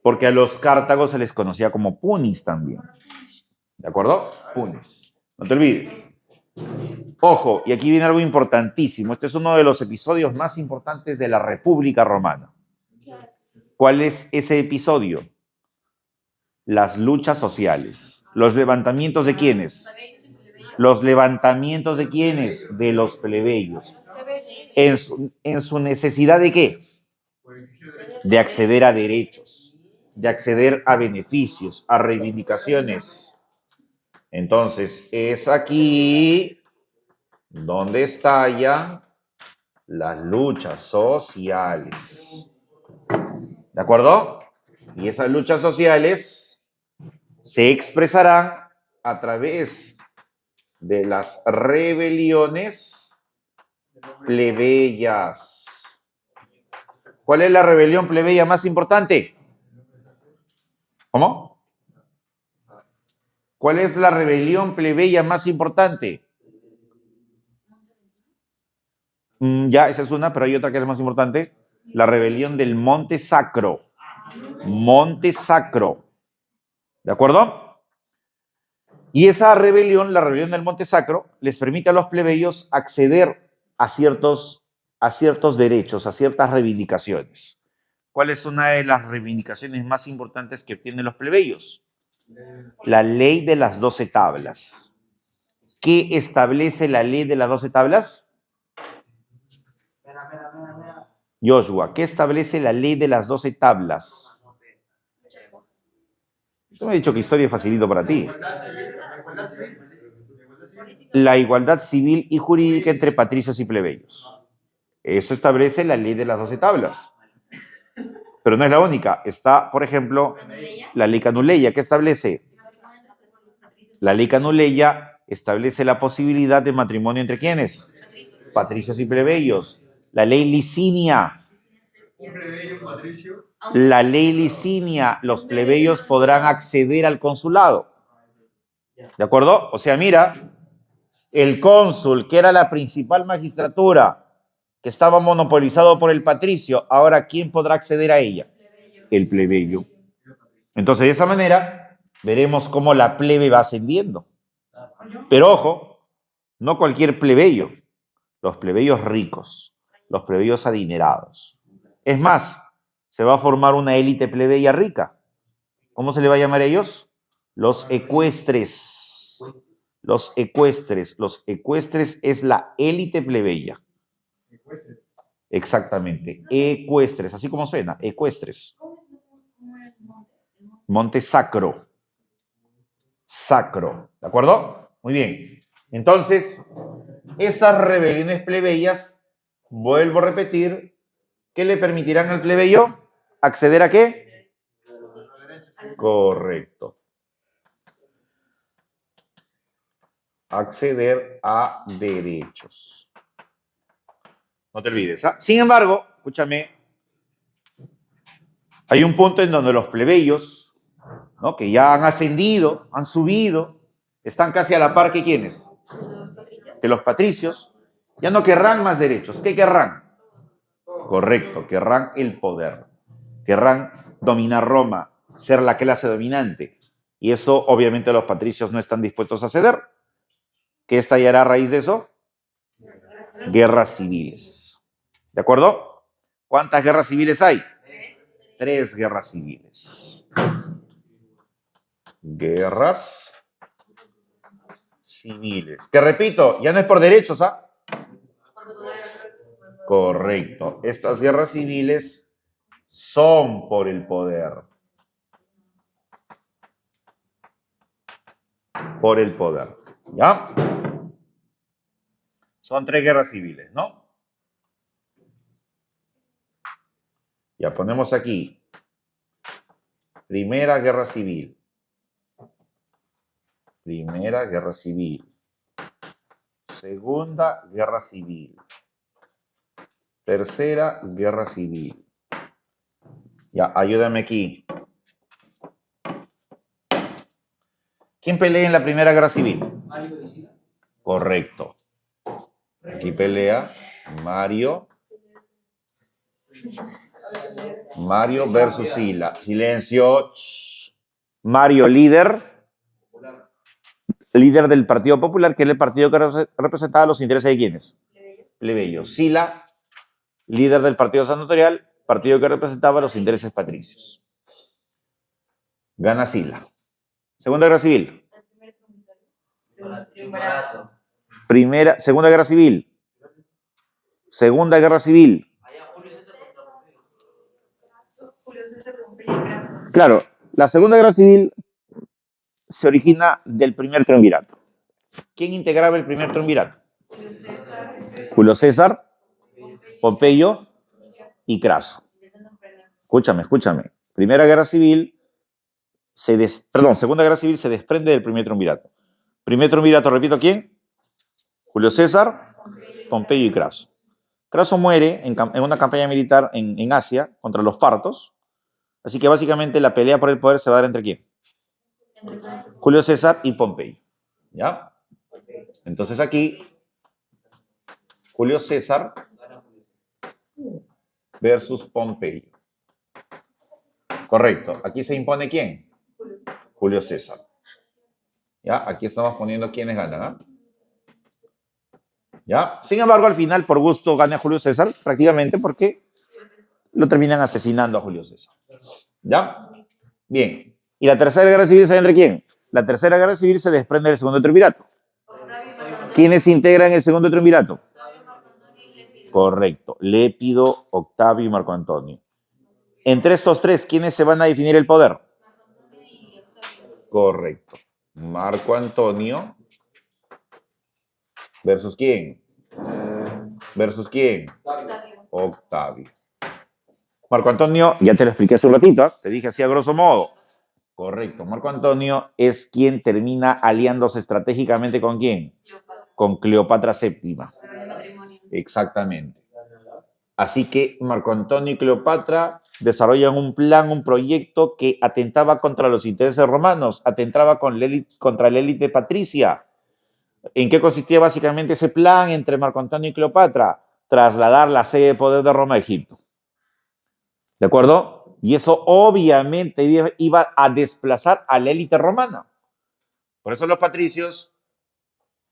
Porque a los cártagos se les conocía como punis también. ¿De acuerdo? Punis. No te olvides. Ojo, y aquí viene algo importantísimo. Este es uno de los episodios más importantes de la República Romana. ¿Cuál es ese episodio? Las luchas sociales. ¿Los levantamientos de quiénes? ¿Los levantamientos de quiénes? De los plebeyos. ¿En su necesidad de qué? De acceder a derechos, de acceder a beneficios, a reivindicaciones. Entonces, es aquí donde estallan las luchas sociales. ¿De acuerdo? Y esas luchas sociales se expresarán a través de las rebeliones plebeyas. ¿Cuál es la rebelión plebeya más importante? ¿Cómo? ¿Cuál es la rebelión plebeya más importante? Ya, esa es una, pero hay otra que es más importante. La rebelión del Monte Sacro. Monte Sacro. ¿De acuerdo? Y esa rebelión, la rebelión del Monte Sacro, les permite a los plebeyos acceder a ciertos derechos, a ciertas reivindicaciones. ¿Cuál es una de las reivindicaciones más importantes que obtienen los plebeyos? La ley de las 12 tablas. ¿Qué establece la ley de las 12 tablas? Joshua, ¿qué establece la ley de las 12 tablas? Yo me he dicho que historia es facilito para ti. La igualdad civil y jurídica entre patricios y plebeyos. Eso establece la ley de las 12 tablas. Pero no es la única. Está, por ejemplo, la ley Canuleya. ¿Qué establece? La ley Canuleya establece la posibilidad de matrimonio entre ¿quiénes? Patricios y plebeyos. La ley Licinia. La ley Licinia, los plebeyos podrán acceder al consulado. ¿De acuerdo? O sea, mira, el cónsul, que era la principal magistratura, que estaba monopolizado por el patricio, ahora ¿quién podrá acceder a ella? El plebeyo. Entonces, de esa manera, veremos cómo la plebe va ascendiendo. Pero ojo, no cualquier plebeyo, los plebeyos ricos, los plebeyos adinerados. Es más, se va a formar una élite plebeya rica. ¿Cómo se le va a llamar a ellos? Los ecuestres. Los ecuestres. Los ecuestres es la élite plebeya. Exactamente. Ecuestres, así como suena, ecuestres. Monte Sacro. Sacro. ¿De acuerdo? Muy bien. Entonces, esas rebeliones plebeyas, vuelvo a repetir, ¿qué le permitirán al plebeyo? ¿Acceder a qué? Correcto. Acceder a derechos. No te olvides. ¿Ah? Sin embargo, escúchame, hay un punto en donde los plebeyos, ¿no?, que ya han ascendido, han subido, están casi a la par que ¿quiénes? Que los patricios, ya no querrán más derechos. ¿Qué querrán? Correcto, querrán el poder. Querrán dominar Roma, ser la clase dominante. Y eso, obviamente, los patricios no están dispuestos a ceder. ¿Qué estallará a raíz de eso? Guerras civiles. ¿De acuerdo? ¿Cuántas guerras civiles hay? 3 guerras civiles. Guerras civiles. Que repito, ya no es por derechos, ¿ah? Correcto. Estas guerras civiles son por el poder. Por el poder. ¿Ya? Son 3 guerras civiles, ¿no? Ya ponemos aquí. Primera guerra civil. Primera guerra civil. Segunda guerra civil. Tercera guerra civil. Ya, ayúdame aquí. ¿Quién pelea en la primera guerra civil? Correcto. Aquí pelea Mario versus Sila. Silencio. Mario, líder del Partido Popular, que es el partido que representaba los intereses de ¿quiénes? Plebeyos. Sila, líder del Partido Senatorial, partido que representaba los intereses patricios. Gana Sila. Segunda guerra civil. Segunda guerra civil. Segunda guerra civil. Claro, la segunda guerra civil se origina del primer triunvirato. ¿Quién integraba el primer triunvirato? Julio César, Pompeyo y Craso. Escúchame. Segunda guerra civil se desprende del primer triunvirato. Primer triunvirato, repito, ¿quién? Julio César, Pompeyo y Craso. Craso muere en una campaña militar en Asia contra los partos. Así que básicamente la pelea por el poder se va a dar entre ¿quién? Julio César y Pompeyo. ¿Ya? Entonces aquí, Julio César versus Pompeyo. Correcto. ¿Aquí se impone quién? Julio César. ¿Ya? Aquí estamos poniendo quiénes ganan, ¿ah? ¿Ya? Sin embargo, al final, por gusto, gana Julio César, prácticamente porque lo terminan asesinando a Julio César. ¿Ya? Bien. ¿Y la tercera guerra civil sabe entre quién? La tercera guerra civil se desprende del segundo triunvirato. ¿Quiénes integran el segundo triunvirato? Correcto. Lépido, Octavio y Marco Antonio. Entre estos tres, ¿quiénes se van a definir el poder? Correcto. Marco Antonio versus quién? ¿Versus quién? Octavio. Marco Antonio, ya te lo expliqué hace un ratito, ¿eh? Te dije así a grosso modo. Correcto. Marco Antonio es quien termina aliándose estratégicamente ¿con quién? Con Cleopatra VII. Exactamente. Así que Marco Antonio y Cleopatra desarrollan un plan, un proyecto que atentaba contra los intereses romanos, atentaba contra la élite patricia. ¿En qué consistía básicamente ese plan entre Marco Antonio y Cleopatra? Trasladar la sede de poder de Roma a Egipto. ¿De acuerdo? Y eso obviamente iba a desplazar a la élite romana. Por eso los patricios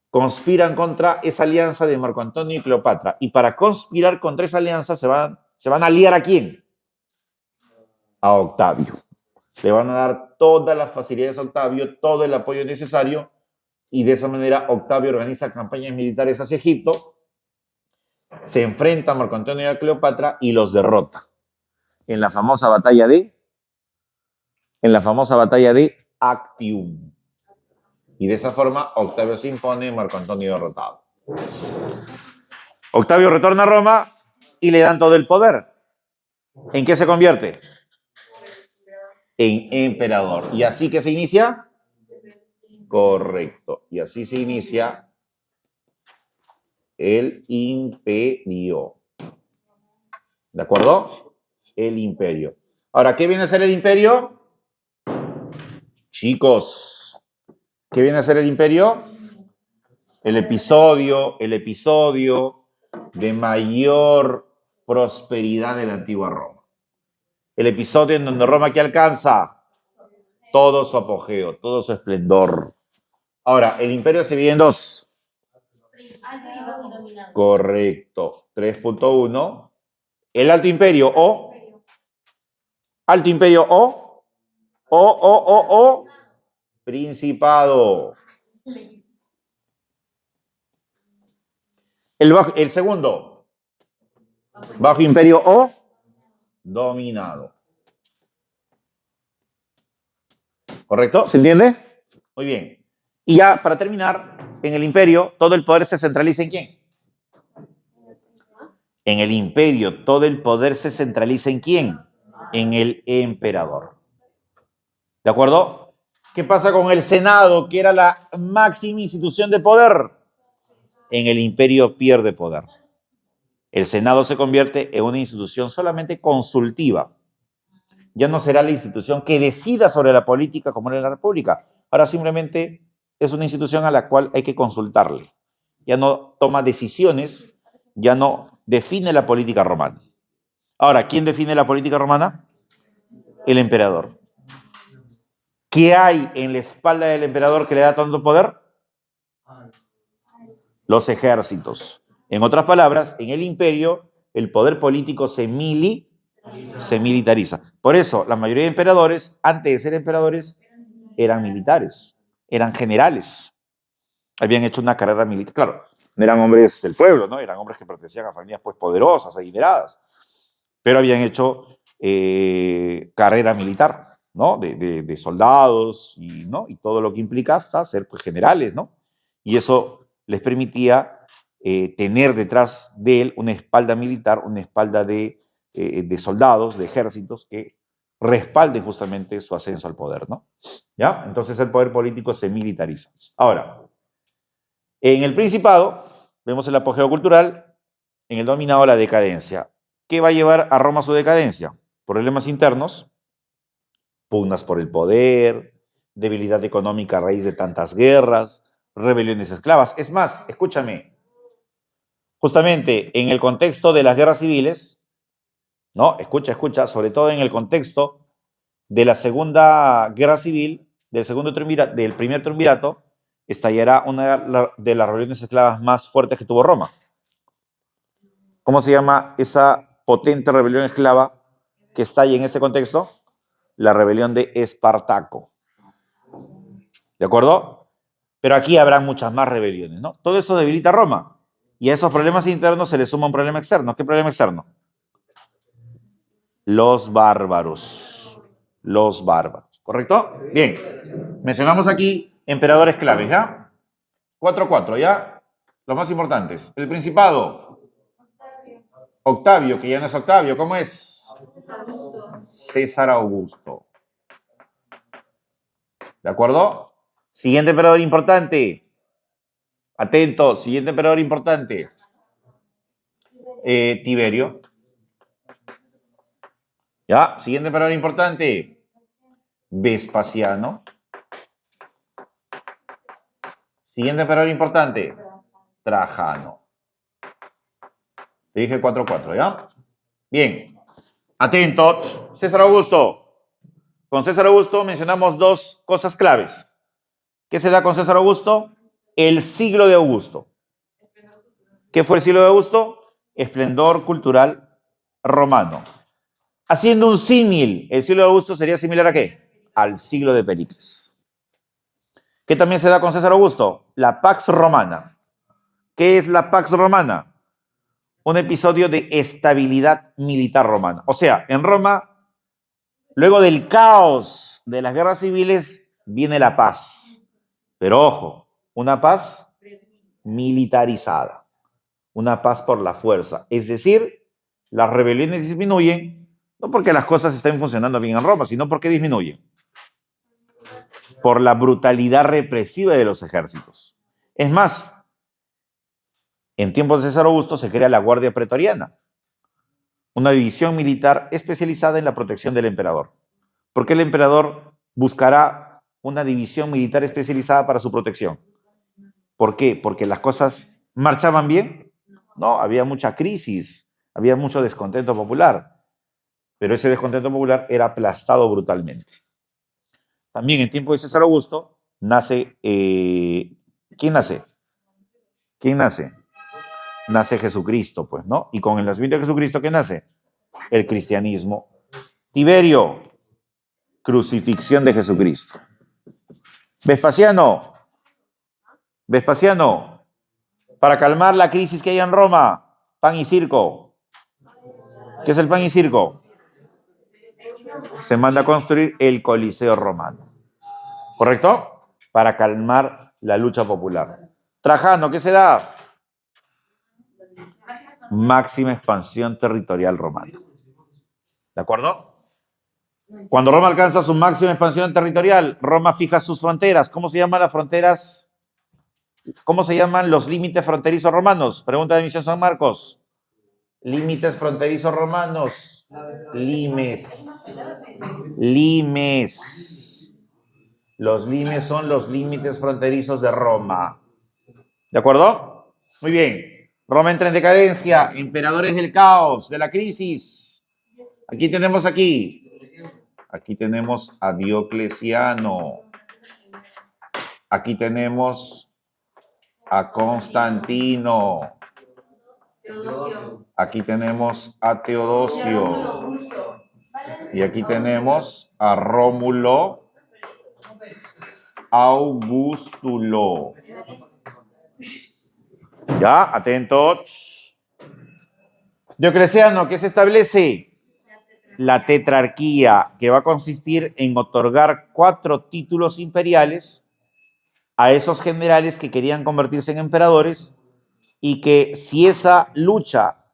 conspiran contra esa alianza de Marco Antonio y Cleopatra. Y para conspirar contra esa alianza se van a aliar ¿a quién? A Octavio. Le van a dar todas las facilidades a Octavio, todo el apoyo necesario, y de esa manera Octavio organiza campañas militares hacia Egipto, se enfrenta a Marco Antonio y a Cleopatra y los derrota en la famosa batalla de Actium. Y de esa forma Octavio se impone, Marco Antonio derrotado. Octavio retorna a Roma y le dan todo el poder. ¿En qué se convierte? En emperador. ¿Y así que se inicia? Correcto. Y así se inicia el imperio. ¿De acuerdo? El imperio. Ahora, ¿qué viene a ser el imperio? Chicos, ¿qué viene a ser el imperio? El episodio de mayor prosperidad de la antigua Roma. El episodio en donde Roma ¿qué alcanza? Todo su apogeo, todo su esplendor. Ahora, el imperio se divide en dos. Correcto. 3.1. El Alto Imperio o Principado. El segundo, Bajo Imperio o Dominado. ¿Correcto? ¿Se entiende? Muy bien. Y ya para terminar, en el imperio todo el poder se centraliza ¿en quién? En el imperio todo el poder se centraliza ¿en quién? En el emperador. ¿De acuerdo? ¿Qué pasa con el Senado, que era la máxima institución de poder? En el imperio pierde poder. El Senado se convierte en una institución solamente consultiva. Ya no será la institución que decida sobre la política como era en la República. Ahora simplemente es una institución a la cual hay que consultarle. Ya no toma decisiones, ya no define la política romana. Ahora, ¿quién define la política romana? El emperador. ¿Qué hay en la espalda del emperador que le da tanto poder? Los ejércitos. En otras palabras, en el imperio, el poder político se militariza. Por eso, la mayoría de emperadores, antes de ser emperadores, eran militares, eran generales. Habían hecho una carrera militar. Claro, no eran hombres del pueblo, ¿no? Eran hombres que pertenecían a familias pues, poderosas, adineradas, pero habían hecho carrera militar, ¿no? De soldados y, ¿no? Y todo lo que implica hasta ser pues, generales, ¿no? Y eso les permitía tener detrás de él una espalda militar, una espalda de soldados, de ejércitos que respalden justamente su ascenso al poder, ¿no? ¿Ya? Entonces el poder político se militariza. Ahora, en el Principado vemos el apogeo cultural, en el Dominado la decadencia. ¿Qué va a llevar a Roma a su decadencia? Problemas internos, pugnas por el poder, debilidad económica a raíz de tantas guerras, rebeliones esclavas. Es más, escúchame, justamente en el contexto de las guerras civiles, No, escucha, sobre todo en el contexto de la Segunda Guerra Civil, del primer triunvirato, estallará una de las rebeliones esclavas más fuertes que tuvo Roma. ¿Cómo se llama esa potente rebelión esclava que estalla en este contexto? La rebelión de Espartaco. ¿De acuerdo? Pero aquí habrá muchas más rebeliones, ¿no? Todo eso debilita a Roma. Y a esos problemas internos se le suma un problema externo. ¿Qué problema externo? Los bárbaros. Los bárbaros. ¿Correcto? Bien. Mencionamos aquí emperadores claves, ¿ya? 4-4, ¿ya? Los más importantes. El Principado. Octavio, que ya no es Octavio. ¿Cómo es? César Augusto. ¿De acuerdo? Siguiente emperador importante. Atento, siguiente emperador importante. Tiberio. ¿Ya? Siguiente emperador importante. Vespasiano. Siguiente emperador importante. Trajano. Te dije 4-4, ¿ya? Bien. Atentos. César Augusto. Con César Augusto mencionamos dos cosas claves. ¿Qué se da con César Augusto? El siglo de Augusto. ¿Qué fue el siglo de Augusto? Esplendor cultural romano. Haciendo un símil, el siglo de Augusto sería similar ¿a qué? Al siglo de Pericles. ¿Qué también se da con César Augusto? La Pax Romana. ¿Qué es la Pax Romana? Un episodio de estabilidad militar romana. O sea, en Roma, luego del caos de las guerras civiles, viene la paz. Pero ojo, una paz militarizada. Una paz por la fuerza. Es decir, las rebeliones disminuyen, no porque las cosas estén funcionando bien en Roma, sino porque disminuyen. Por la brutalidad represiva de los ejércitos. Es más, en tiempos de César Augusto se crea la Guardia Pretoriana, una división militar especializada en la protección del emperador. ¿Por qué el emperador buscará una división militar especializada para su protección? ¿Por qué? ¿Porque las cosas marchaban bien? No, había mucha crisis, había mucho descontento popular, pero ese descontento popular era aplastado brutalmente. También en tiempo de César Augusto nace, ¿quién nace? ¿Quién nace? Nace Jesucristo, pues, ¿no? Y con el nacimiento de Jesucristo, ¿qué nace? El cristianismo. Tiberio, crucifixión de Jesucristo. Vespasiano, para calmar la crisis que hay en Roma, pan y circo. ¿Qué es el pan y circo? Se manda a construir el Coliseo romano. ¿Correcto? Para calmar la lucha popular. Trajano, ¿qué se da? Máxima expansión territorial romana. ¿De acuerdo? Cuando Roma alcanza su máxima expansión territorial, Roma fija sus fronteras. ¿Cómo se llaman las fronteras? ¿Cómo se llaman los límites fronterizos romanos? Pregunta de Misión San Marcos. Límites fronterizos romanos. Limes. Limes. Los limes son los límites fronterizos de Roma. ¿De acuerdo? Muy bien. Roma entra en decadencia. Emperadores del caos, de la crisis. Aquí tenemos Aquí tenemos a Diocleciano. Aquí tenemos a Constantino. Aquí tenemos a Teodosio. Y aquí tenemos a Rómulo Augustulo. ¿Ya? Atentos. Diocleciano, ¿qué se establece? La tetrarquía, que va a consistir en otorgar 4 títulos imperiales a esos generales que querían convertirse en emperadores y que si esa lucha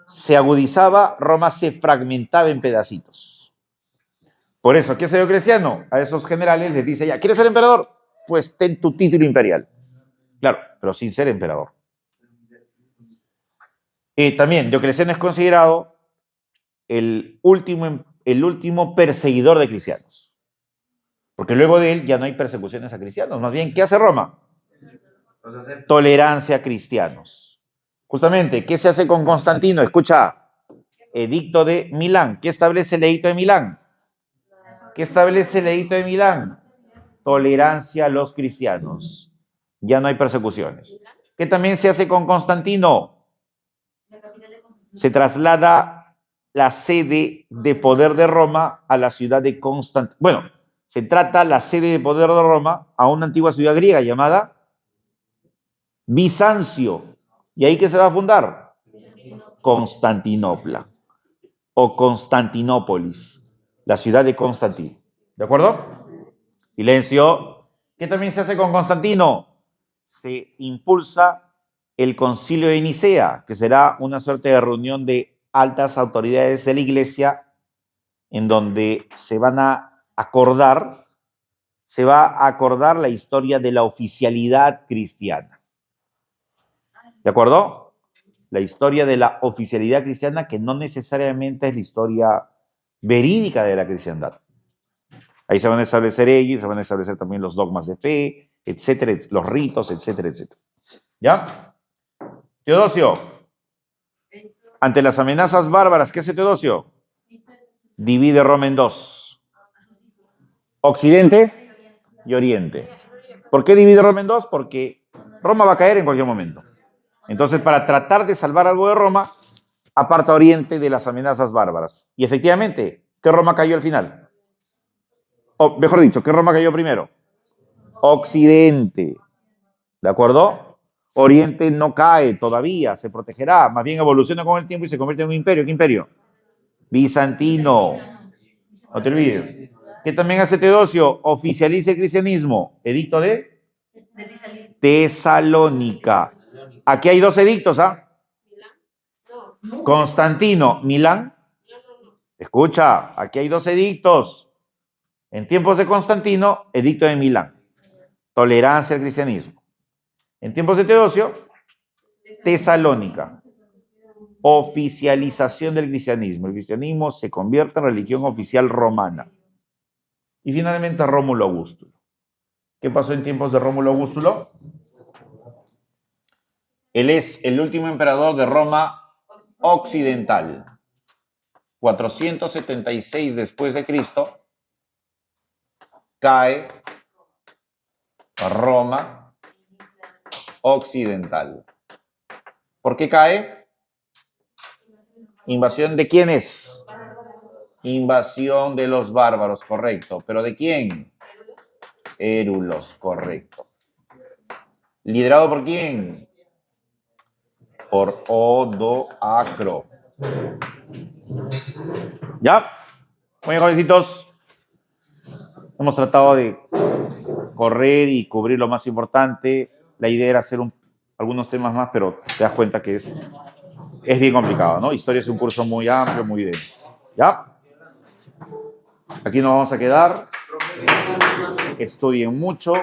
se agudizaba, Roma se fragmentaba en pedacitos. Por eso, ¿qué hace Diocleciano? A esos generales les dice, ya, ¿quieres ser emperador? Pues ten tu título imperial. Claro, pero sin ser emperador. También Diocleciano es considerado el último perseguidor de cristianos. Porque luego de él ya no hay persecuciones a cristianos. Más bien, ¿qué hace Roma? Tolerancia a cristianos. Justamente, ¿qué se hace con Constantino? Escucha. Edicto de Milán. ¿Qué establece el Edicto de Milán? ¿Qué establece el Edicto de Milán? Tolerancia a los cristianos. Ya no hay persecuciones. ¿Qué también se hace con Constantino? Se traslada la sede de poder de Roma a la ciudad de Constantinopla. Bueno, se trata la sede de poder de Roma a una antigua ciudad griega llamada Bizancio. ¿Y ahí qué se va a fundar? Constantinopla o Constantinópolis, la ciudad de Constantino. ¿De acuerdo? Silencio. ¿Qué también se hace con Constantino? Se impulsa el Concilio de Nicea, que será una suerte de reunión de altas autoridades de la Iglesia, en donde se va a acordar la historia de la oficialidad cristiana. ¿De acuerdo? La historia de la oficialidad cristiana, que no necesariamente es la historia verídica de la cristiandad. Ahí se van a establecer ellos, se van a establecer también los dogmas de fe, etcétera, los ritos, etcétera, etcétera. ¿Ya? Teodosio, ante las amenazas bárbaras, ¿qué hace Teodosio? Divide Roma en dos. Occidente y Oriente. ¿Por qué divide Roma en dos? Porque Roma va a caer en cualquier momento. Entonces, para tratar de salvar algo de Roma, aparta Oriente de las amenazas bárbaras. Y efectivamente, ¿qué Roma cayó al final? O mejor dicho, ¿qué Roma cayó primero? Occidente. ¿De acuerdo? Oriente no cae todavía, se protegerá, más bien evoluciona con el tiempo y se convierte en un imperio. ¿Qué imperio? Bizantino. No te olvides. ¿Qué también hace Teodosio? Oficializa el cristianismo. Edicto de Tesalónica. Aquí hay dos edictos, ¿ah? Constantino, Milán. Escucha, aquí hay dos edictos. En tiempos de Constantino, edicto de Milán. Tolerancia al cristianismo. En tiempos de Teodosio, Tesalónica. Oficialización del cristianismo. El cristianismo se convierte en religión oficial romana. Y finalmente Rómulo Augustulo. ¿Qué pasó en tiempos de Rómulo Augustulo? Él es el último emperador de Roma occidental. 476 después de Cristo, cae Roma occidental. ¿Por qué cae? ¿Invasión de quiénes? Invasión de los bárbaros, correcto. ¿Pero de quién? Érulos, correcto. ¿Liderado por quién? Por Odoacro. ¿Ya? Muy bien, jovencitos. Hemos tratado de correr y cubrir lo más importante. La idea era hacer algunos temas más, pero te das cuenta que es bien complicado, ¿no? Historia es un curso muy amplio, muy denso. ¿Ya? Aquí nos vamos a quedar. Estudien mucho.